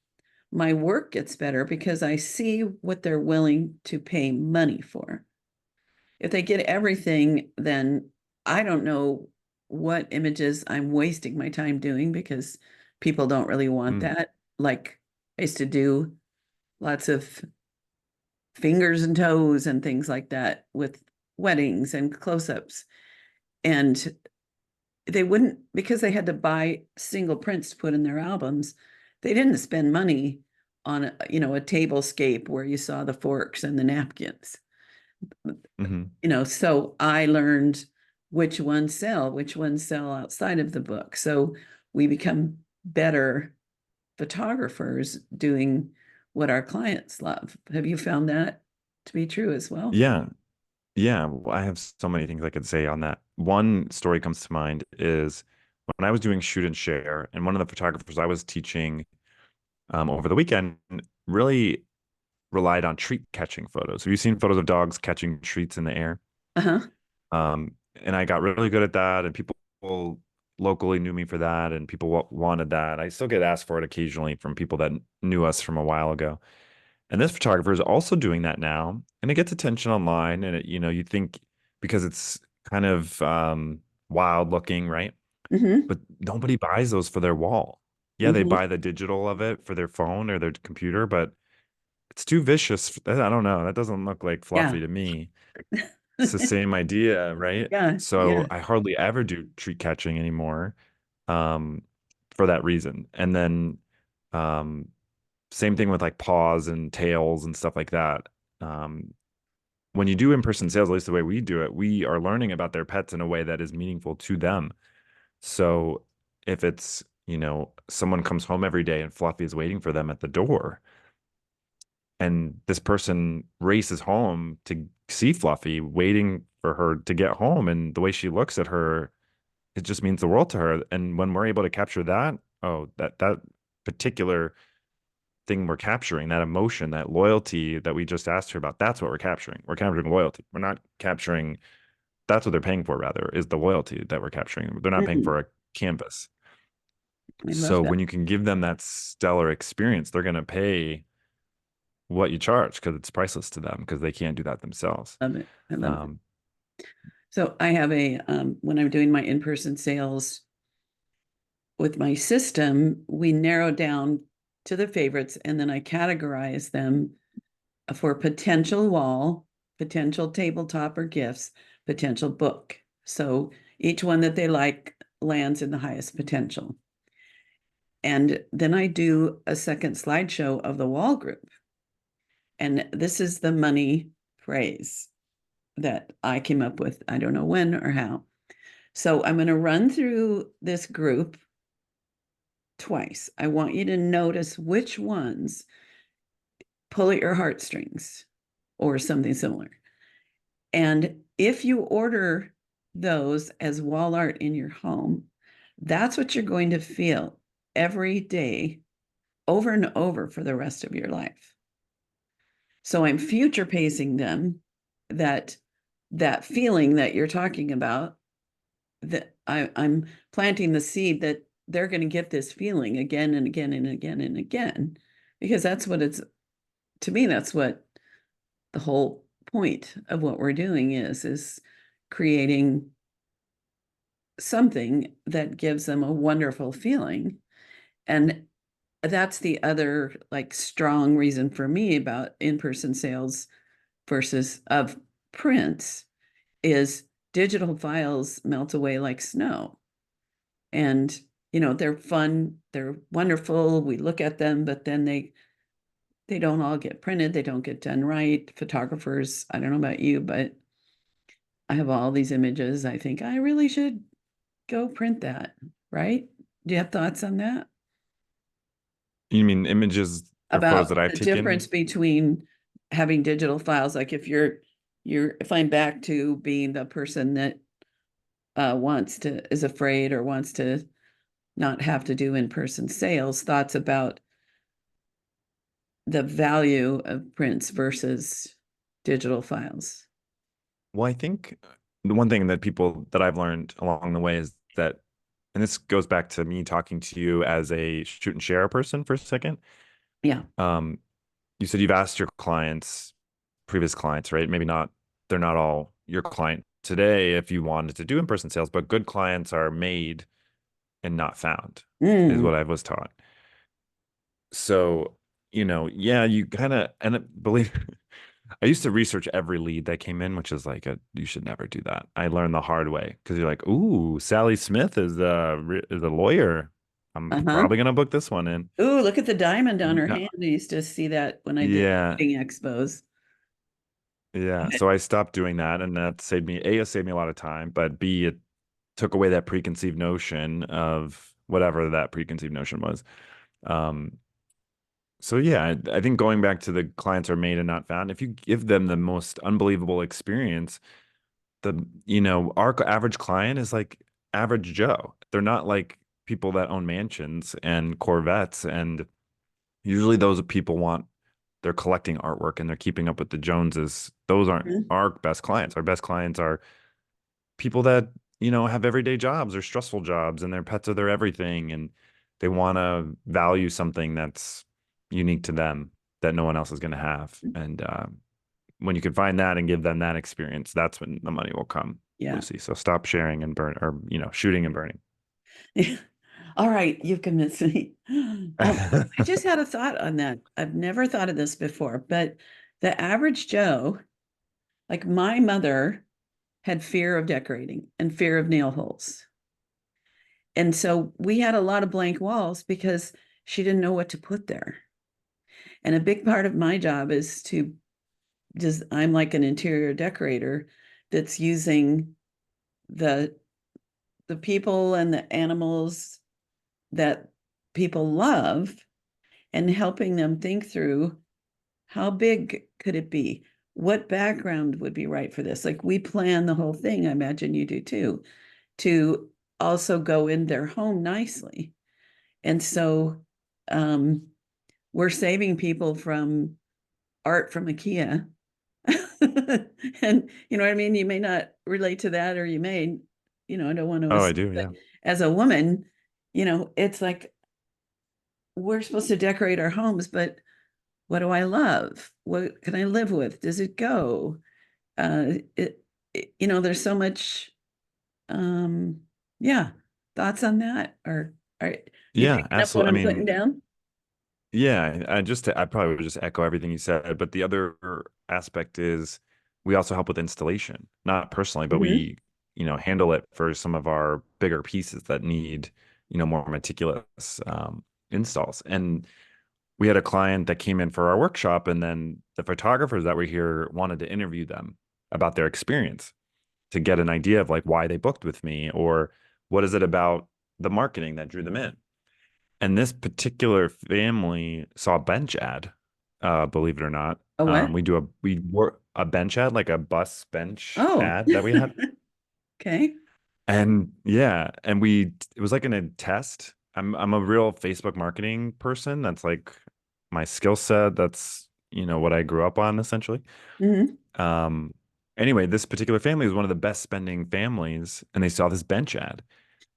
[SPEAKER 1] my work gets better because I see what they're willing to pay money for. If they get everything, then I don't know what images I'm wasting my time doing because people don't really want
[SPEAKER 2] Mm,
[SPEAKER 1] that. Like I used to do lots of fingers and toes and things like that with weddings and close-ups. And they wouldn't, because they had to buy single prints to put in their albums, they didn't spend money on a tablescape where you saw the forks and the napkins.
[SPEAKER 2] mhm.
[SPEAKER 1] So I learned which ones sell outside of the book. So we become better photographers doing what our clients love. Have you found that to be true as well?
[SPEAKER 2] Yeah. Yeah. Well, I have so many things I could say on that. One story comes to mind is when I was doing shoot and share, and one of the photographers I was teaching over the weekend really relied on treat catching photos. Have you seen photos of dogs catching treats in the air?
[SPEAKER 1] Uh-huh.
[SPEAKER 2] And I got really good at that, and people locally knew me for that, and people wanted that. I still get asked for it occasionally from people that knew us from a while ago. And this photographer is also doing that now, and it gets attention online. And you think because it's kind of wild looking, right?
[SPEAKER 1] Mm-hmm.
[SPEAKER 2] But nobody buys those for their wall. Yeah, they
[SPEAKER 1] Mm-hmm.
[SPEAKER 2] buy the digital of it for their phone or their computer, but it's too vicious. I don't know. That doesn't look like
[SPEAKER 1] Yeah.
[SPEAKER 2] fluffy to me. It's the same idea, right?
[SPEAKER 1] Yeah.
[SPEAKER 2] So
[SPEAKER 1] Yeah.
[SPEAKER 2] I hardly ever do treat catching anymore, um, for that reason. And then um, same thing with like paws and tails and stuff like that. Um, when you do in-person sales, at least the way we do it, we are learning about their pets in a way that is meaningful to them. So if it's, someone comes home every day and Fluffy is waiting for them at the door, and this person races home to see Fluffy, waiting for her to get home, and the way she looks at her, it just means the world to her. And when we're able to capture that, oh, that particular thing we're capturing, that emotion, that loyalty that we just asked her about, that's what we're capturing. We're capturing loyalty. We're not capturing, that's what they're paying for, rather, is the loyalty that we're capturing. They're not paying
[SPEAKER 1] Mhm.
[SPEAKER 2] for a canvas.
[SPEAKER 1] I love
[SPEAKER 2] So
[SPEAKER 1] that.
[SPEAKER 2] when you can give them that stellar experience, they're going to pay what you charge because it's priceless to them because they can't do that themselves.
[SPEAKER 1] Love it. I love it.
[SPEAKER 2] Um,
[SPEAKER 1] So I have when I'm doing my in-person sales with my system, we narrow down to the favorites and then I categorize them for potential wall, potential tabletop or gifts, potential book. So each one that they like lands in the highest potential. And then I do a second slideshow of the wall group. And this is the money phrase that I came up with. I don't know when or how. So I'm going to run through this group twice. I want you to notice which ones pull at your heartstrings or something similar. And if you order those as wall art in your home, that's what you're going to feel every day over and over for the rest of your life. So I'm future pacing them that that feeling that you're talking about, that I'm planting the seed that they're going to get this feeling again and again and again and again, because that's what it's, to me, that's what the whole point of what we're doing is creating something that gives them a wonderful feeling. And that's the other like strong reason for me about in-person sales versus of prints is digital files melt away like snow. And they're fun, they're wonderful, we look at them, but then they don't all get printed, they don't get done right. Photographers, I don't know about you, but I have all these images. I think I really should go print that, right? Do you have thoughts on that?
[SPEAKER 2] you mean images or photos that
[SPEAKER 1] About
[SPEAKER 2] I've
[SPEAKER 1] the difference
[SPEAKER 2] taken?
[SPEAKER 1] between having digital files, like if I'm back to being the person that is afraid or wants to not have to do in-person sales, thoughts about the value of prints versus digital files.
[SPEAKER 2] Well, I think the one thing that people that I've learned along the way is that, and this goes back to me talking to you as a shoot and share person for a second.
[SPEAKER 1] Yeah.
[SPEAKER 2] Um, you said you've asked your clients, previous clients, right? Maybe not, they're not all your client today if you wanted to do in-person sales, but good clients are made and not found, is
[SPEAKER 1] Mm.
[SPEAKER 2] what I was taught. So, yeah, you kind of, believe, I used to research every lead that came in, which is like you should never do that. I learned the hard way because you're like, ooh, Sally Smith is a lawyer. I'm
[SPEAKER 1] Uh-huh.
[SPEAKER 2] probably gonna book this one in.
[SPEAKER 1] Ooh, look at the diamond on her
[SPEAKER 2] No,
[SPEAKER 1] hand. I used to see that when I did
[SPEAKER 2] yeah,
[SPEAKER 1] marketing expos.
[SPEAKER 2] yeah. So I stopped doing that, and that saved me. A, it saved me a lot of time, but B, it took away that preconceived notion of whatever that preconceived notion was. Um, So yeah, I think going back to the clients are made and not found, if you give them the most unbelievable experience, our average client is like average Joe. They're not like people that own mansions and Corvettes, and usually those people they're collecting artwork and they're keeping up with the Joneses. Those aren't
[SPEAKER 1] Mhm.
[SPEAKER 2] our best clients. Our best clients are people that, have everyday jobs or stressful jobs and their pets are their everything and they want to value something that's unique to them that no one else is going to have. And when you can find that and give them that experience, that's when the money will come,
[SPEAKER 1] Yeah.
[SPEAKER 2] Lucy. So stop sharing and burn or, shooting and burning.
[SPEAKER 1] All right, you've convinced me. I just had a thought on that. I've never thought of this before, but the average Joe, like my mother, had fear of decorating and fear of nail holes. And so we had a lot of blank walls because she didn't know what to put there. And a big part of my job is to just, I'm like an interior decorator that's using the people and the animals that people love and helping them think through how big could it be? What background would be right for this? Like we plan the whole thing, I imagine you do too, to also go in their home nicely. And so um, we're saving people from art from IKEA. And you know what I mean? You may not relate to that, or you may, I don't want to
[SPEAKER 2] Oh, I
[SPEAKER 1] assume,
[SPEAKER 2] do.
[SPEAKER 1] but
[SPEAKER 2] Yeah.
[SPEAKER 1] as a woman, it's like we're supposed to decorate our homes, but what do I love? What can I live with? Does it go? There's so much, um, yeah, thoughts on that? Or are you
[SPEAKER 2] Yeah,
[SPEAKER 1] picking up what
[SPEAKER 2] absolutely. I
[SPEAKER 1] I'm putting
[SPEAKER 2] mean,
[SPEAKER 1] down?
[SPEAKER 2] yeah, I probably would just echo everything you said, but the other aspect is we also help with installation, not personally, but
[SPEAKER 1] Mm-hmm.
[SPEAKER 2] we, handle it for some of our bigger pieces that need, more meticulous installs. And we had a client that came in for our workshop, and then the photographers that were here wanted to interview them about their experience to get an idea of like why they booked with me or what is it about the marketing that drew them in. And this particular family saw a bench ad, believe it or not.
[SPEAKER 1] Oh, what?
[SPEAKER 2] We work a bench ad, like a bus bench
[SPEAKER 1] Oh,
[SPEAKER 2] ad that we had.
[SPEAKER 1] okay.
[SPEAKER 2] And yeah, and it was like in a test. I'm a real Facebook marketing person. That's like my skill set. That's, what I grew up on essentially.
[SPEAKER 1] Mm-hmm.
[SPEAKER 2] Um, anyway, this particular family was one of the best spending families, and they saw this bench ad,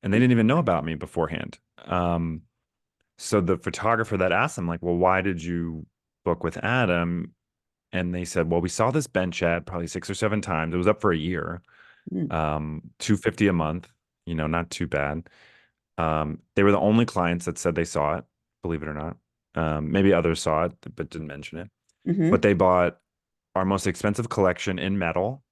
[SPEAKER 2] and they didn't even know about me beforehand. So the photographer that asked them, like, well, why did you book with Adam? And they said, well, we saw this bench ad probably 6 or 7 times. It was up for a year,
[SPEAKER 1] Mm-hmm.
[SPEAKER 2] 250 a month, not too bad. They were the only clients that said they saw it, believe it or not. Maybe others saw it, but didn't mention it. But
[SPEAKER 1] Mm-hmm.
[SPEAKER 2] they bought our most expensive collection in metal,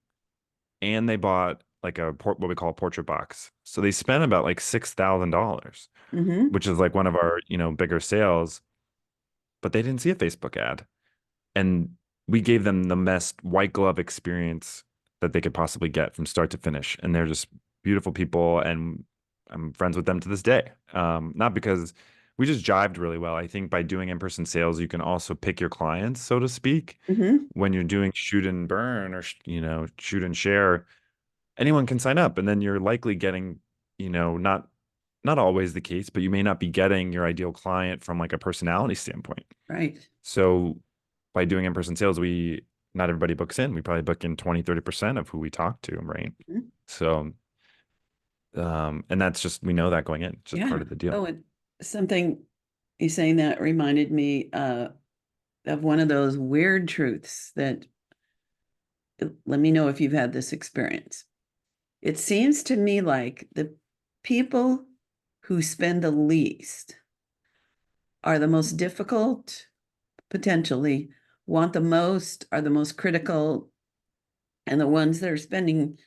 [SPEAKER 2] and they bought like what we call a portrait box. So they spent about like $6,000,
[SPEAKER 1] Mm-hmm.
[SPEAKER 2] which is like one of our, bigger sales, but they didn't see a Facebook ad. And we gave them the best white glove experience that they could possibly get from start to finish. And they're just beautiful people, and I'm friends with them to this day. Not because we just jived really well. I think by doing in-person sales, you can also pick your clients, so to speak.
[SPEAKER 1] Mm-hmm.
[SPEAKER 2] When you're doing shoot and burn or shoot and share, anyone can sign up, and then you're likely getting, not always the case, but you may not be getting your ideal client from like a personality standpoint.
[SPEAKER 1] Right.
[SPEAKER 2] So by doing in-person sales, we not everybody books in. We probably book in 20-30% of who we talk to, right?
[SPEAKER 1] Mhm.
[SPEAKER 2] So and that's just we know that going in, it's just
[SPEAKER 1] Yeah.
[SPEAKER 2] part of the deal.
[SPEAKER 1] Oh, and something. you saying that reminded me of one of those weird truths that, let me know if you've had this experience. It seems to me like the people who spend the least are the most difficult, potentially, want the most, are the most critical, and the ones that are spending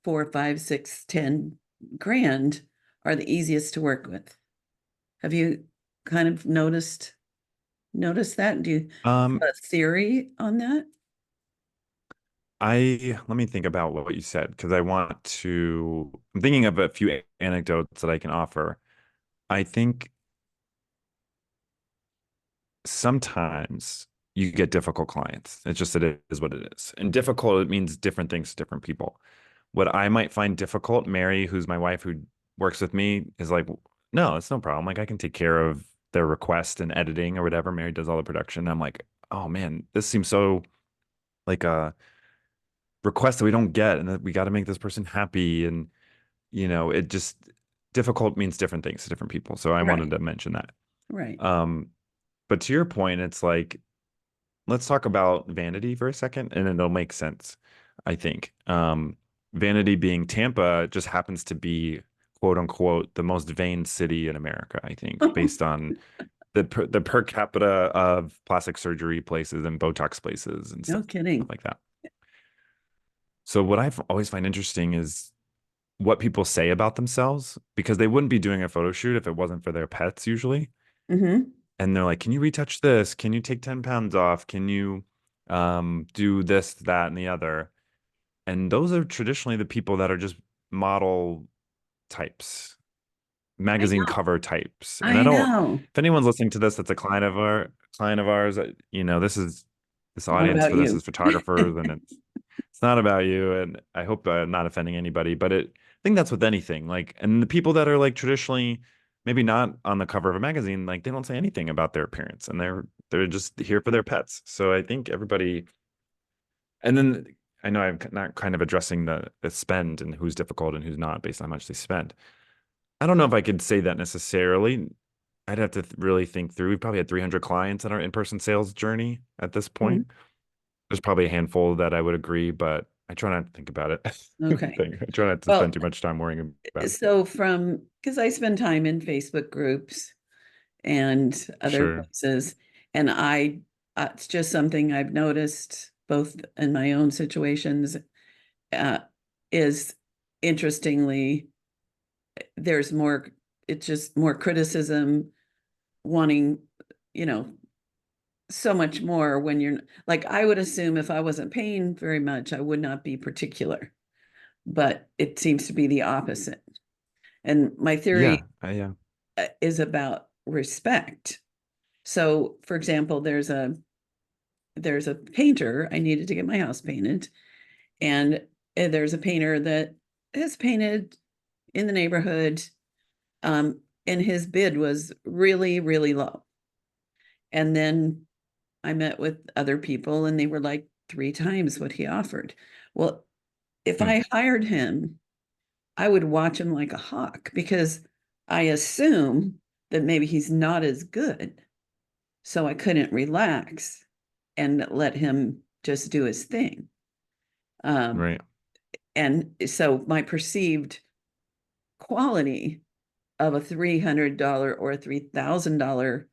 [SPEAKER 1] 4, 5, 6, 10 grand are the easiest to work with. Have you kind of noticed that? Do you have
[SPEAKER 2] Um,
[SPEAKER 1] a theory on that?
[SPEAKER 2] let me think about what you said because I'm thinking of a few anecdotes that I can offer. I think sometimes you get difficult clients. It is what it is. And difficult, it means different things to different people. What I might find difficult, Mary, who's my wife who works with me, is like, no, it's no problem. Like I can take care of their request and editing or whatever. Mary does all the production. I'm like, oh man, this seems so like a request that we don't get and that we got to make this person happy. And, it just difficult means different things to different people. So I wanted
[SPEAKER 1] Right,
[SPEAKER 2] to mention that.
[SPEAKER 1] right.
[SPEAKER 2] Um, but to your point, it's like, let's talk about Vanity for a second, and it'll make sense, I think. Vanity being Tampa just happens to be quote unquote the most vain city in America, I think, based on the per capita of plastic surgery places and Botox places and
[SPEAKER 1] No
[SPEAKER 2] stuff
[SPEAKER 1] kidding.
[SPEAKER 2] like that. So what I've always find interesting is what people say about themselves because they wouldn't be doing a photo shoot if it wasn't for their pets usually.
[SPEAKER 1] Mm-hmm.
[SPEAKER 2] And they're like, can you retouch this? Can you take 10 pounds off? Can you do this, that, and the other? And those are traditionally the people that are just model types,
[SPEAKER 1] I
[SPEAKER 2] magazine
[SPEAKER 1] know.
[SPEAKER 2] cover types. And I
[SPEAKER 1] I
[SPEAKER 2] don't,
[SPEAKER 1] know.
[SPEAKER 2] if anyone's listening to this, that's a client of ours, this
[SPEAKER 1] Not
[SPEAKER 2] audience
[SPEAKER 1] about
[SPEAKER 2] for this
[SPEAKER 1] you.
[SPEAKER 2] is photographers, and it's not about you. And I hope I'm not offending anybody, but I think that's with anything. Like, and the people that are like traditionally maybe not on the cover of a magazine, like they don't say anything about their appearance, and they're just here for their pets. So I think everybody, and then I know I'm not kind of addressing the spend and who's difficult and who's not based on how much they spend. I don't know if I could say that necessarily. I'd have to really think through. We've probably had 300 clients in our in-person sales journey at this
[SPEAKER 1] Mhm.
[SPEAKER 2] point. There's probably a handful that I would agree, but I try not to think about it.
[SPEAKER 1] Okay.
[SPEAKER 2] I try not to spend
[SPEAKER 1] Well,
[SPEAKER 2] too much time worrying about it.
[SPEAKER 1] so because I spend time in Facebook groups and other
[SPEAKER 2] Sure.
[SPEAKER 1] places, and it's just something I've noticed both in my own situations, uh, is interestingly, there's more, it's just more criticism, wanting, you know, so much more when you're like, I would assume if I wasn't paying very much, I would not be particular, but it seems to be the opposite. And my theory
[SPEAKER 2] Yeah.
[SPEAKER 1] is about respect. So, for example, there's a painter. I needed to get my house painted, and there's a painter that has painted in the neighborhood, and his bid was really, really low. And then I met with other people, and they were like 3 times what he offered. Well, if
[SPEAKER 2] Hmm.
[SPEAKER 1] I hired him, I would watch him like a hawk because I assume that maybe he's not as good. So I couldn't relax and let him just do his thing. Um,
[SPEAKER 2] Right.
[SPEAKER 1] and so my perceived quality of a $300 or a $3,000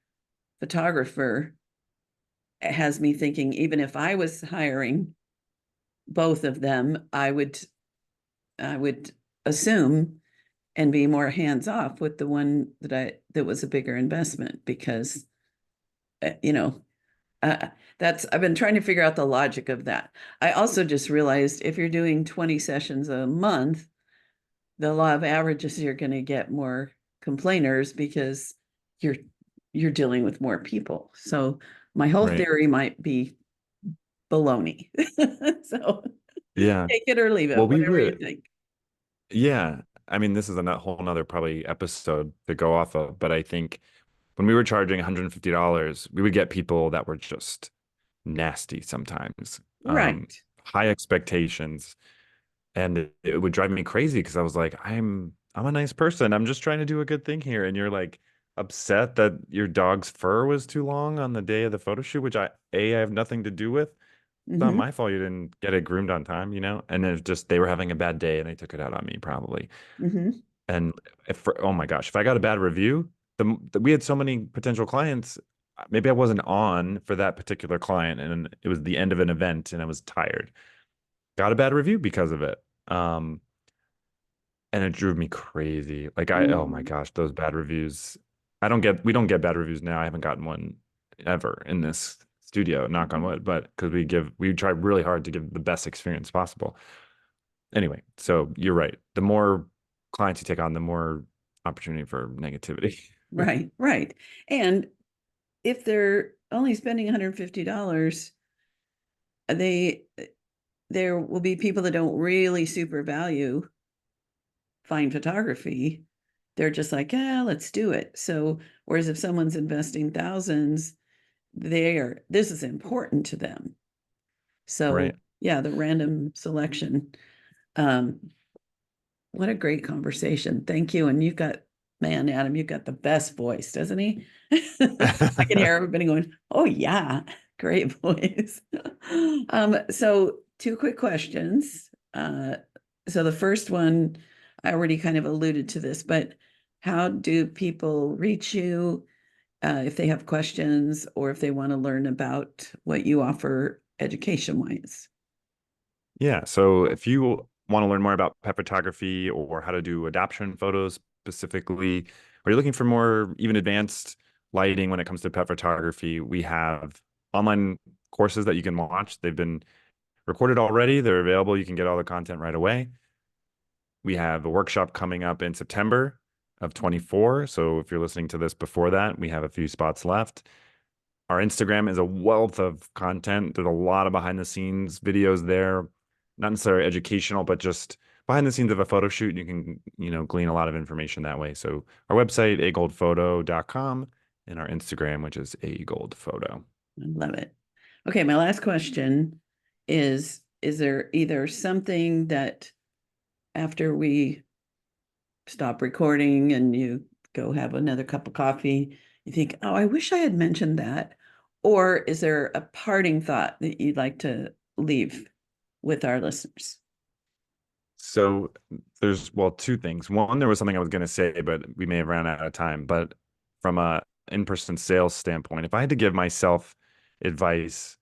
[SPEAKER 1] photographer has me thinking, even if I was hiring both of them, I would assume and be more hands off with the one that was a bigger investment because, you know, uh, that's I've been trying to figure out the logic of that. I also just realized if you're doing 20 sessions a month, the law of averages, you're going to get more complainers because you're you're dealing with more people. So my whole
[SPEAKER 2] Right.
[SPEAKER 1] theory might be baloney. So
[SPEAKER 2] Yeah.
[SPEAKER 1] take it or leave
[SPEAKER 2] Well,
[SPEAKER 1] it,
[SPEAKER 2] we
[SPEAKER 1] whatever
[SPEAKER 2] were,
[SPEAKER 1] you think.
[SPEAKER 2] yeah. I mean, this is a whole nother probably episode to go off of, but I think when we were charging $150, we would get people that were just nasty sometimes.
[SPEAKER 1] Right.
[SPEAKER 2] High expectations. And it would drive me crazy because I was like, I'm a nice person. I'm just trying to do a good thing here. And you're like upset that your dog's fur was too long on the day of the photo shoot, which I have nothing to do with. It's not
[SPEAKER 1] Mm-hmm.
[SPEAKER 2] my fault you didn't get it groomed on time, you know? And it's just they were having a bad day and they took it out on me probably.
[SPEAKER 1] Mm-hmm.
[SPEAKER 2] And oh my gosh, if I got a bad review, we had so many potential clients. Maybe I wasn't on for that particular client, and it was the end of an event, and I was tired. Got a bad review because of it. And it drove me crazy. Like oh my
[SPEAKER 1] Mm.
[SPEAKER 2] gosh, those bad reviews. We don't get bad reviews now. I haven't gotten one ever in this studio, knock on wood, but because we try really hard to give the best experience possible. Anyway, so you're right. The more clients you take on, the more opportunity for negativity.
[SPEAKER 1] Right, right. And if they're only spending $150, they there will be people that don't really super value fine photography. They're just like, yeah, let's do it. So, whereas if someone's investing thousands, this is important to them.
[SPEAKER 2] Right.
[SPEAKER 1] So, yeah, the random selection. Um, what a great conversation. Thank you. And man, Adam, you've got the best voice, doesn't he? I can hear everybody going, oh, yeah, great voice. So, two quick questions. So, the first one, I already kind of alluded to this, but how do people reach you if they have questions or if they want to learn about what you offer education wise?
[SPEAKER 2] Yeah. So if you want to learn more about pet photography or how to do adoption photos specifically, or you're looking for more even advanced lighting when it comes to pet photography, we have online courses that you can watch. They've been recorded already. They're available. You can get all the content right away. We have a workshop coming up in September of 24. So if you're listening to this before that, we have a few spots left. Our Instagram is a wealth of content. There's a lot of behind the scenes videos there, not necessarily educational, but just behind the scenes of a photo shoot. You can, glean a lot of information that way. So our website, agoldphoto.com, and our Instagram, which is agoldphoto.
[SPEAKER 1] I love it. Okay, my last question is there either something that after we stop recording and you go have another cup of coffee, you think, oh, I wish I had mentioned that? Or is there a parting thought that you'd like to leave with our listeners?
[SPEAKER 2] So well, two things. One, there was something I was going to say, but we may have ran out of time. But from a in-person sales standpoint, if I had to give myself advice,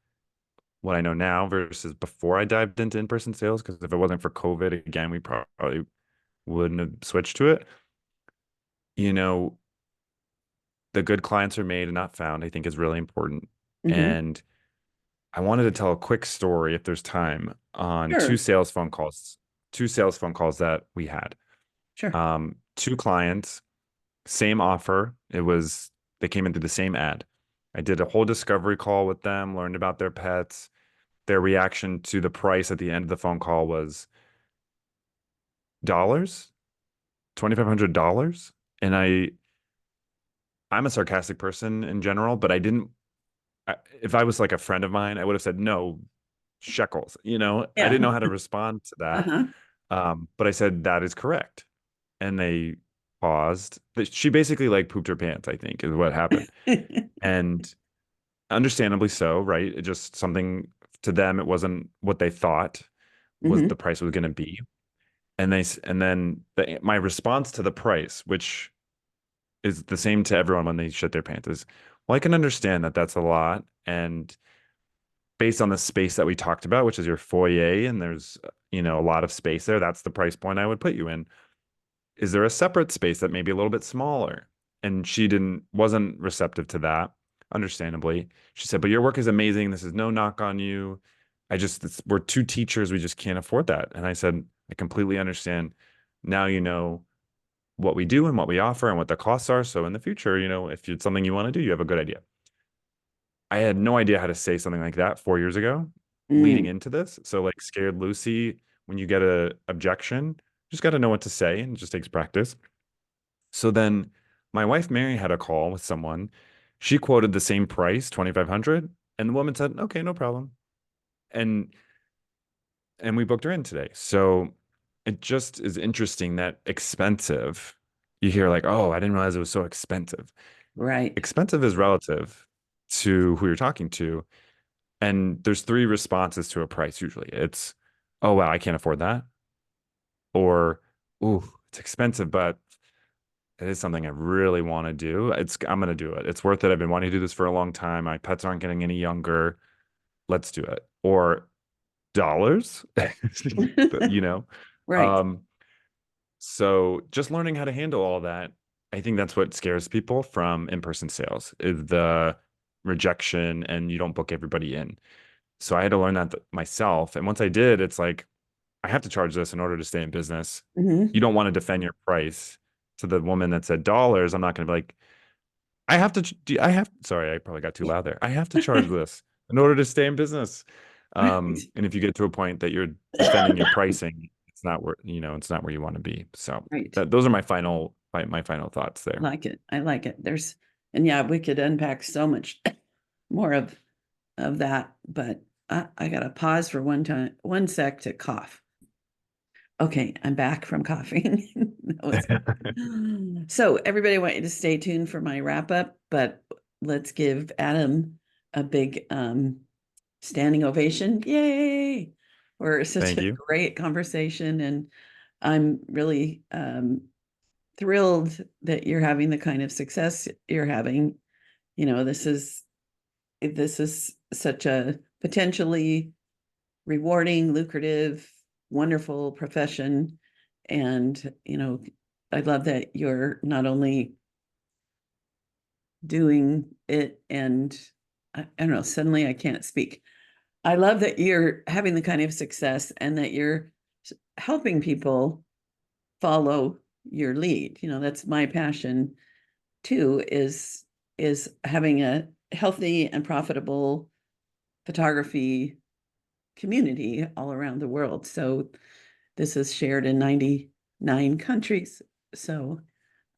[SPEAKER 2] what I know now versus before I dived into in-person sales, because if it wasn't for COVID, again, we probably wouldn't have switched to it. You know, the good clients are made and not found, I think is really important.
[SPEAKER 1] Mm-hmm.
[SPEAKER 2] And I wanted to tell a quick story if there's time on
[SPEAKER 1] Sure,
[SPEAKER 2] two sales phone calls that we had.
[SPEAKER 1] sure.
[SPEAKER 2] Two clients, same offer. They came in through the same ad. I did a whole discovery call with them, learned about their pets. Their reaction to the price at the end of the phone call was dollars, $2,500. And I'm a sarcastic person in general, but if I was like a friend of mine, I would have said no, shekels. I
[SPEAKER 1] Yeah.
[SPEAKER 2] didn't know how to respond to that.
[SPEAKER 1] Uh-huh.
[SPEAKER 2] But I said that is correct. And they paused. She basically like pooped her pants, I think, is what happened. And understandably so, right? It just something to them, it wasn't what they thought was
[SPEAKER 1] Mm-hmm.
[SPEAKER 2] the price was going to be. And then my response to the price, which is the same to everyone when they shit their pants, is, well, I can understand that that's a lot. And based on the space that we talked about, which is your foyer, and there's, a lot of space there, that's the price point I would put you in. Is there a separate space that may be a little bit smaller? And she wasn't receptive to that, understandably. She said, but your work is amazing. This is no knock on you. We're two teachers. We just can't afford that. And I said, I completely understand. Now you know what we do and what we offer and what the costs are. So in the future, if it's something you want to do, you have a good idea. I had no idea how to say something like that 4 years ago leading
[SPEAKER 1] Mm.
[SPEAKER 2] into this. So like scared Lucy, when you get a objection, just got to know what to say and it just takes practice. So then my wife Mary had a call with someone. She quoted the same price, 2,500, and the woman said, "Okay, no problem." And we booked her in today. So it just is interesting that expensive, you hear like, oh, I didn't realize it was so expensive.
[SPEAKER 1] Right.
[SPEAKER 2] Expensive is relative to who you're talking to. And there's three responses to a price usually. It's, oh, wow, I can't afford that. Or, ooh, it's expensive, but it is something I really want to do. I'm going to do it. It's worth it. I've been wanting to do this for a long time. My pets aren't getting any younger. Let's do it. Or dollars, you know?
[SPEAKER 1] Right.
[SPEAKER 2] Um, so just learning how to handle all that, I think that's what scares people from in-person sales is the rejection and you don't book everybody in. So I had to learn that myself. And once I did, it's like, I have to charge this in order to stay in business.
[SPEAKER 1] Hmm.
[SPEAKER 2] You don't want to defend your price to the woman that said dollars. I'm not going to be like, I have, sorry, I probably got too loud there. I have to charge this in order to stay in business.
[SPEAKER 1] Right.
[SPEAKER 2] And if you get to a point that you're defending your pricing, it's not where, it's not where you want to be. So
[SPEAKER 1] Right.
[SPEAKER 2] those are my final thoughts there.
[SPEAKER 1] Like it. I like it. And yeah, we could unpack so much more of that, but I gotta pause for one sec to cough. Okay, I'm back from coughing. That was so everybody, I want you to stay tuned for my wrap up, but let's give Adam a big standing ovation. Yay! For such
[SPEAKER 2] Thank
[SPEAKER 1] a
[SPEAKER 2] you.
[SPEAKER 1] great conversation. And I'm really thrilled that you're having the kind of success you're having. This is such a potentially rewarding, lucrative, wonderful profession. And, I love that you're not only doing it and I don't know, suddenly I can't speak. I love that you're having the kind of success and that you're helping people follow your lead. That's my passion too, is having a healthy and profitable photography community all around the world. So this is shared in 99 countries. So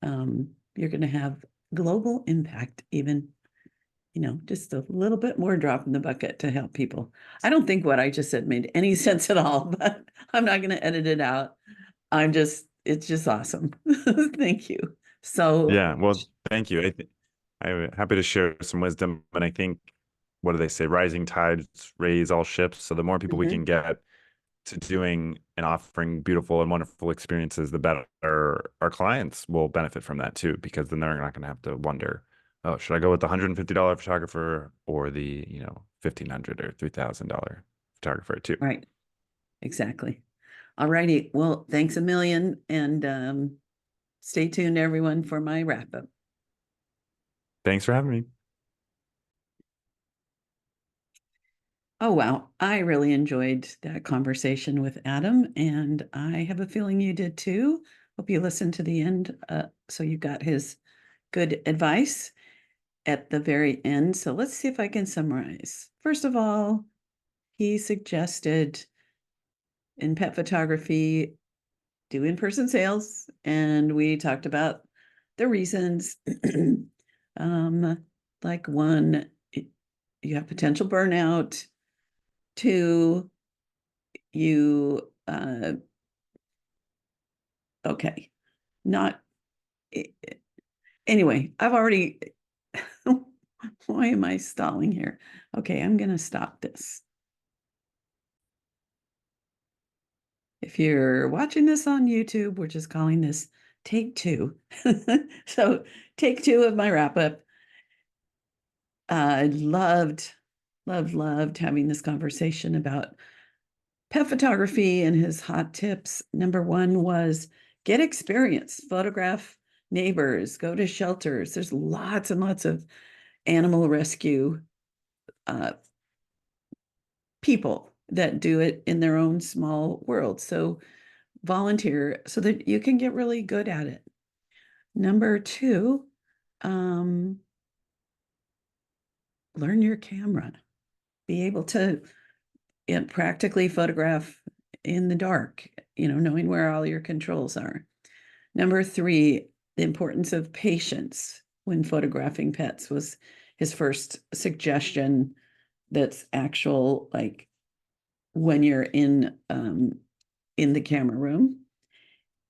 [SPEAKER 1] you're going to have global impact, even, just a little bit more drop in the bucket to help people. I don't think what I just said made any sense at all, but I'm not going to edit it out. It's just awesome. Thank you. So,
[SPEAKER 2] Yeah. Well, thank you. I'm happy to share some wisdom. And I think, what do they say? Rising tides raise all ships. So the more people we can
[SPEAKER 1] mhm,
[SPEAKER 2] get to doing and offering beautiful and wonderful experiences, the better our clients will benefit from that too, because then they're not going to have to wonder, oh, should I go with the $150 photographer or the, $1,500 or $3,000 photographer too?
[SPEAKER 1] right, exactly. All righty. Well, thanks a million. And stay tuned, everyone, for my wrap up.
[SPEAKER 2] Thanks for having me.
[SPEAKER 1] Oh, wow. I really enjoyed that conversation with Adam, and I have a feeling you did too. Hope you listened to the end, so you got his good advice at the very end. So let's see if I can summarize. First of all, he suggested in pet photography, do in-person sales, and we talked about the reasons. um, like one, you have potential burnout. Two, you okay, not anyway, I've already why am I stalling here? Okay, I'm gonna stop this. If you're watching this on YouTube, we're just calling this take two. So take two of my wrap up. I loved having this conversation about pet photography, and his hot tips. Number one was get experience, photograph neighbors, go to shelters. There's lots and lots of animal rescue uh, people that do it in their own small world. So volunteer so that you can get really good at it. Number two, um, learn your camera. Be able to practically photograph in the dark, knowing where all your controls are. Number three, the importance of patience when photographing pets was his first suggestion. That's actual, like when you're in the camera room.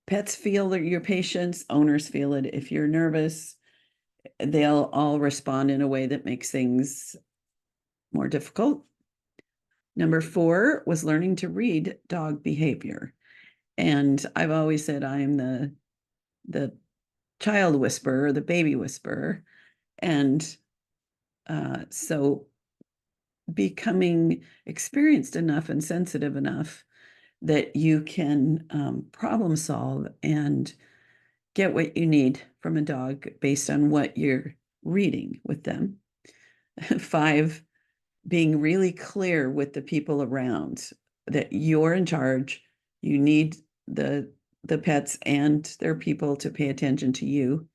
[SPEAKER 1] Pets feel that your patience, owners feel it. If you're nervous, they'll all respond in a way that makes things more difficult. Number 4 was learning to read dog behavior. And I've always said I'm the child whisperer, the baby whisperer. And so becoming experienced enough and sensitive enough that you can problem solve and get what you need from a dog based on what you're reading with them. 5, being really clear with the people around that you're in charge. You need the pets and their people to pay attention to you,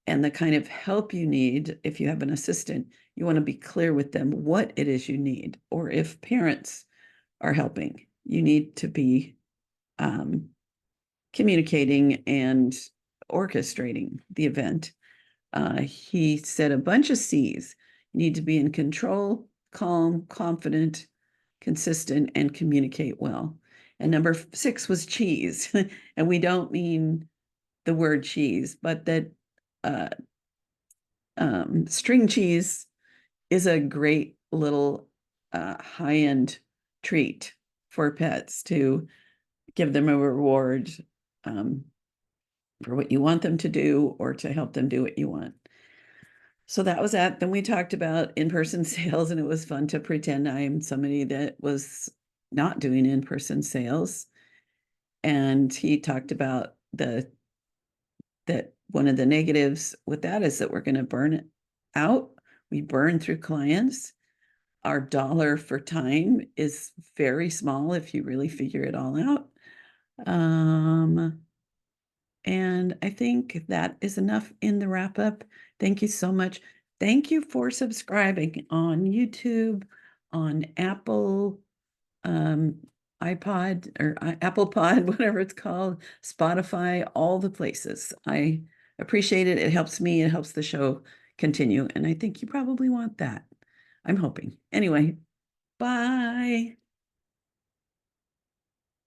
[SPEAKER 1] and the kind of help you need. If you have an assistant, you want to be clear with them what it is you need. Or if parents are helping, you need to be communicating and orchestrating the event. He said a bunch of C's. You need to be in control, calm, confident, consistent, and communicate well. And number 6 was cheese. And we don't mean the word cheese, but that uh, string cheese is a great little high-end treat for pets to give them a reward um, for what you want them to do or to help them do what you want. So that was that. Then we talked about in-person sales, and it was fun to pretend I'm somebody that was not doing in-person sales. And he talked about that one of the negatives with that is that we're going to burn it out. We burn through clients. Our dollar for time is very small if you really figure it all out. And I think that is enough in the wrap up. Thank you so much. Thank you for subscribing on YouTube, on Apple, iPod or Apple Pod, whatever it's called, Spotify, all the places. I appreciate it. It helps me. It helps the show continue. And I think you probably want that. I'm hoping. Anyway, bye.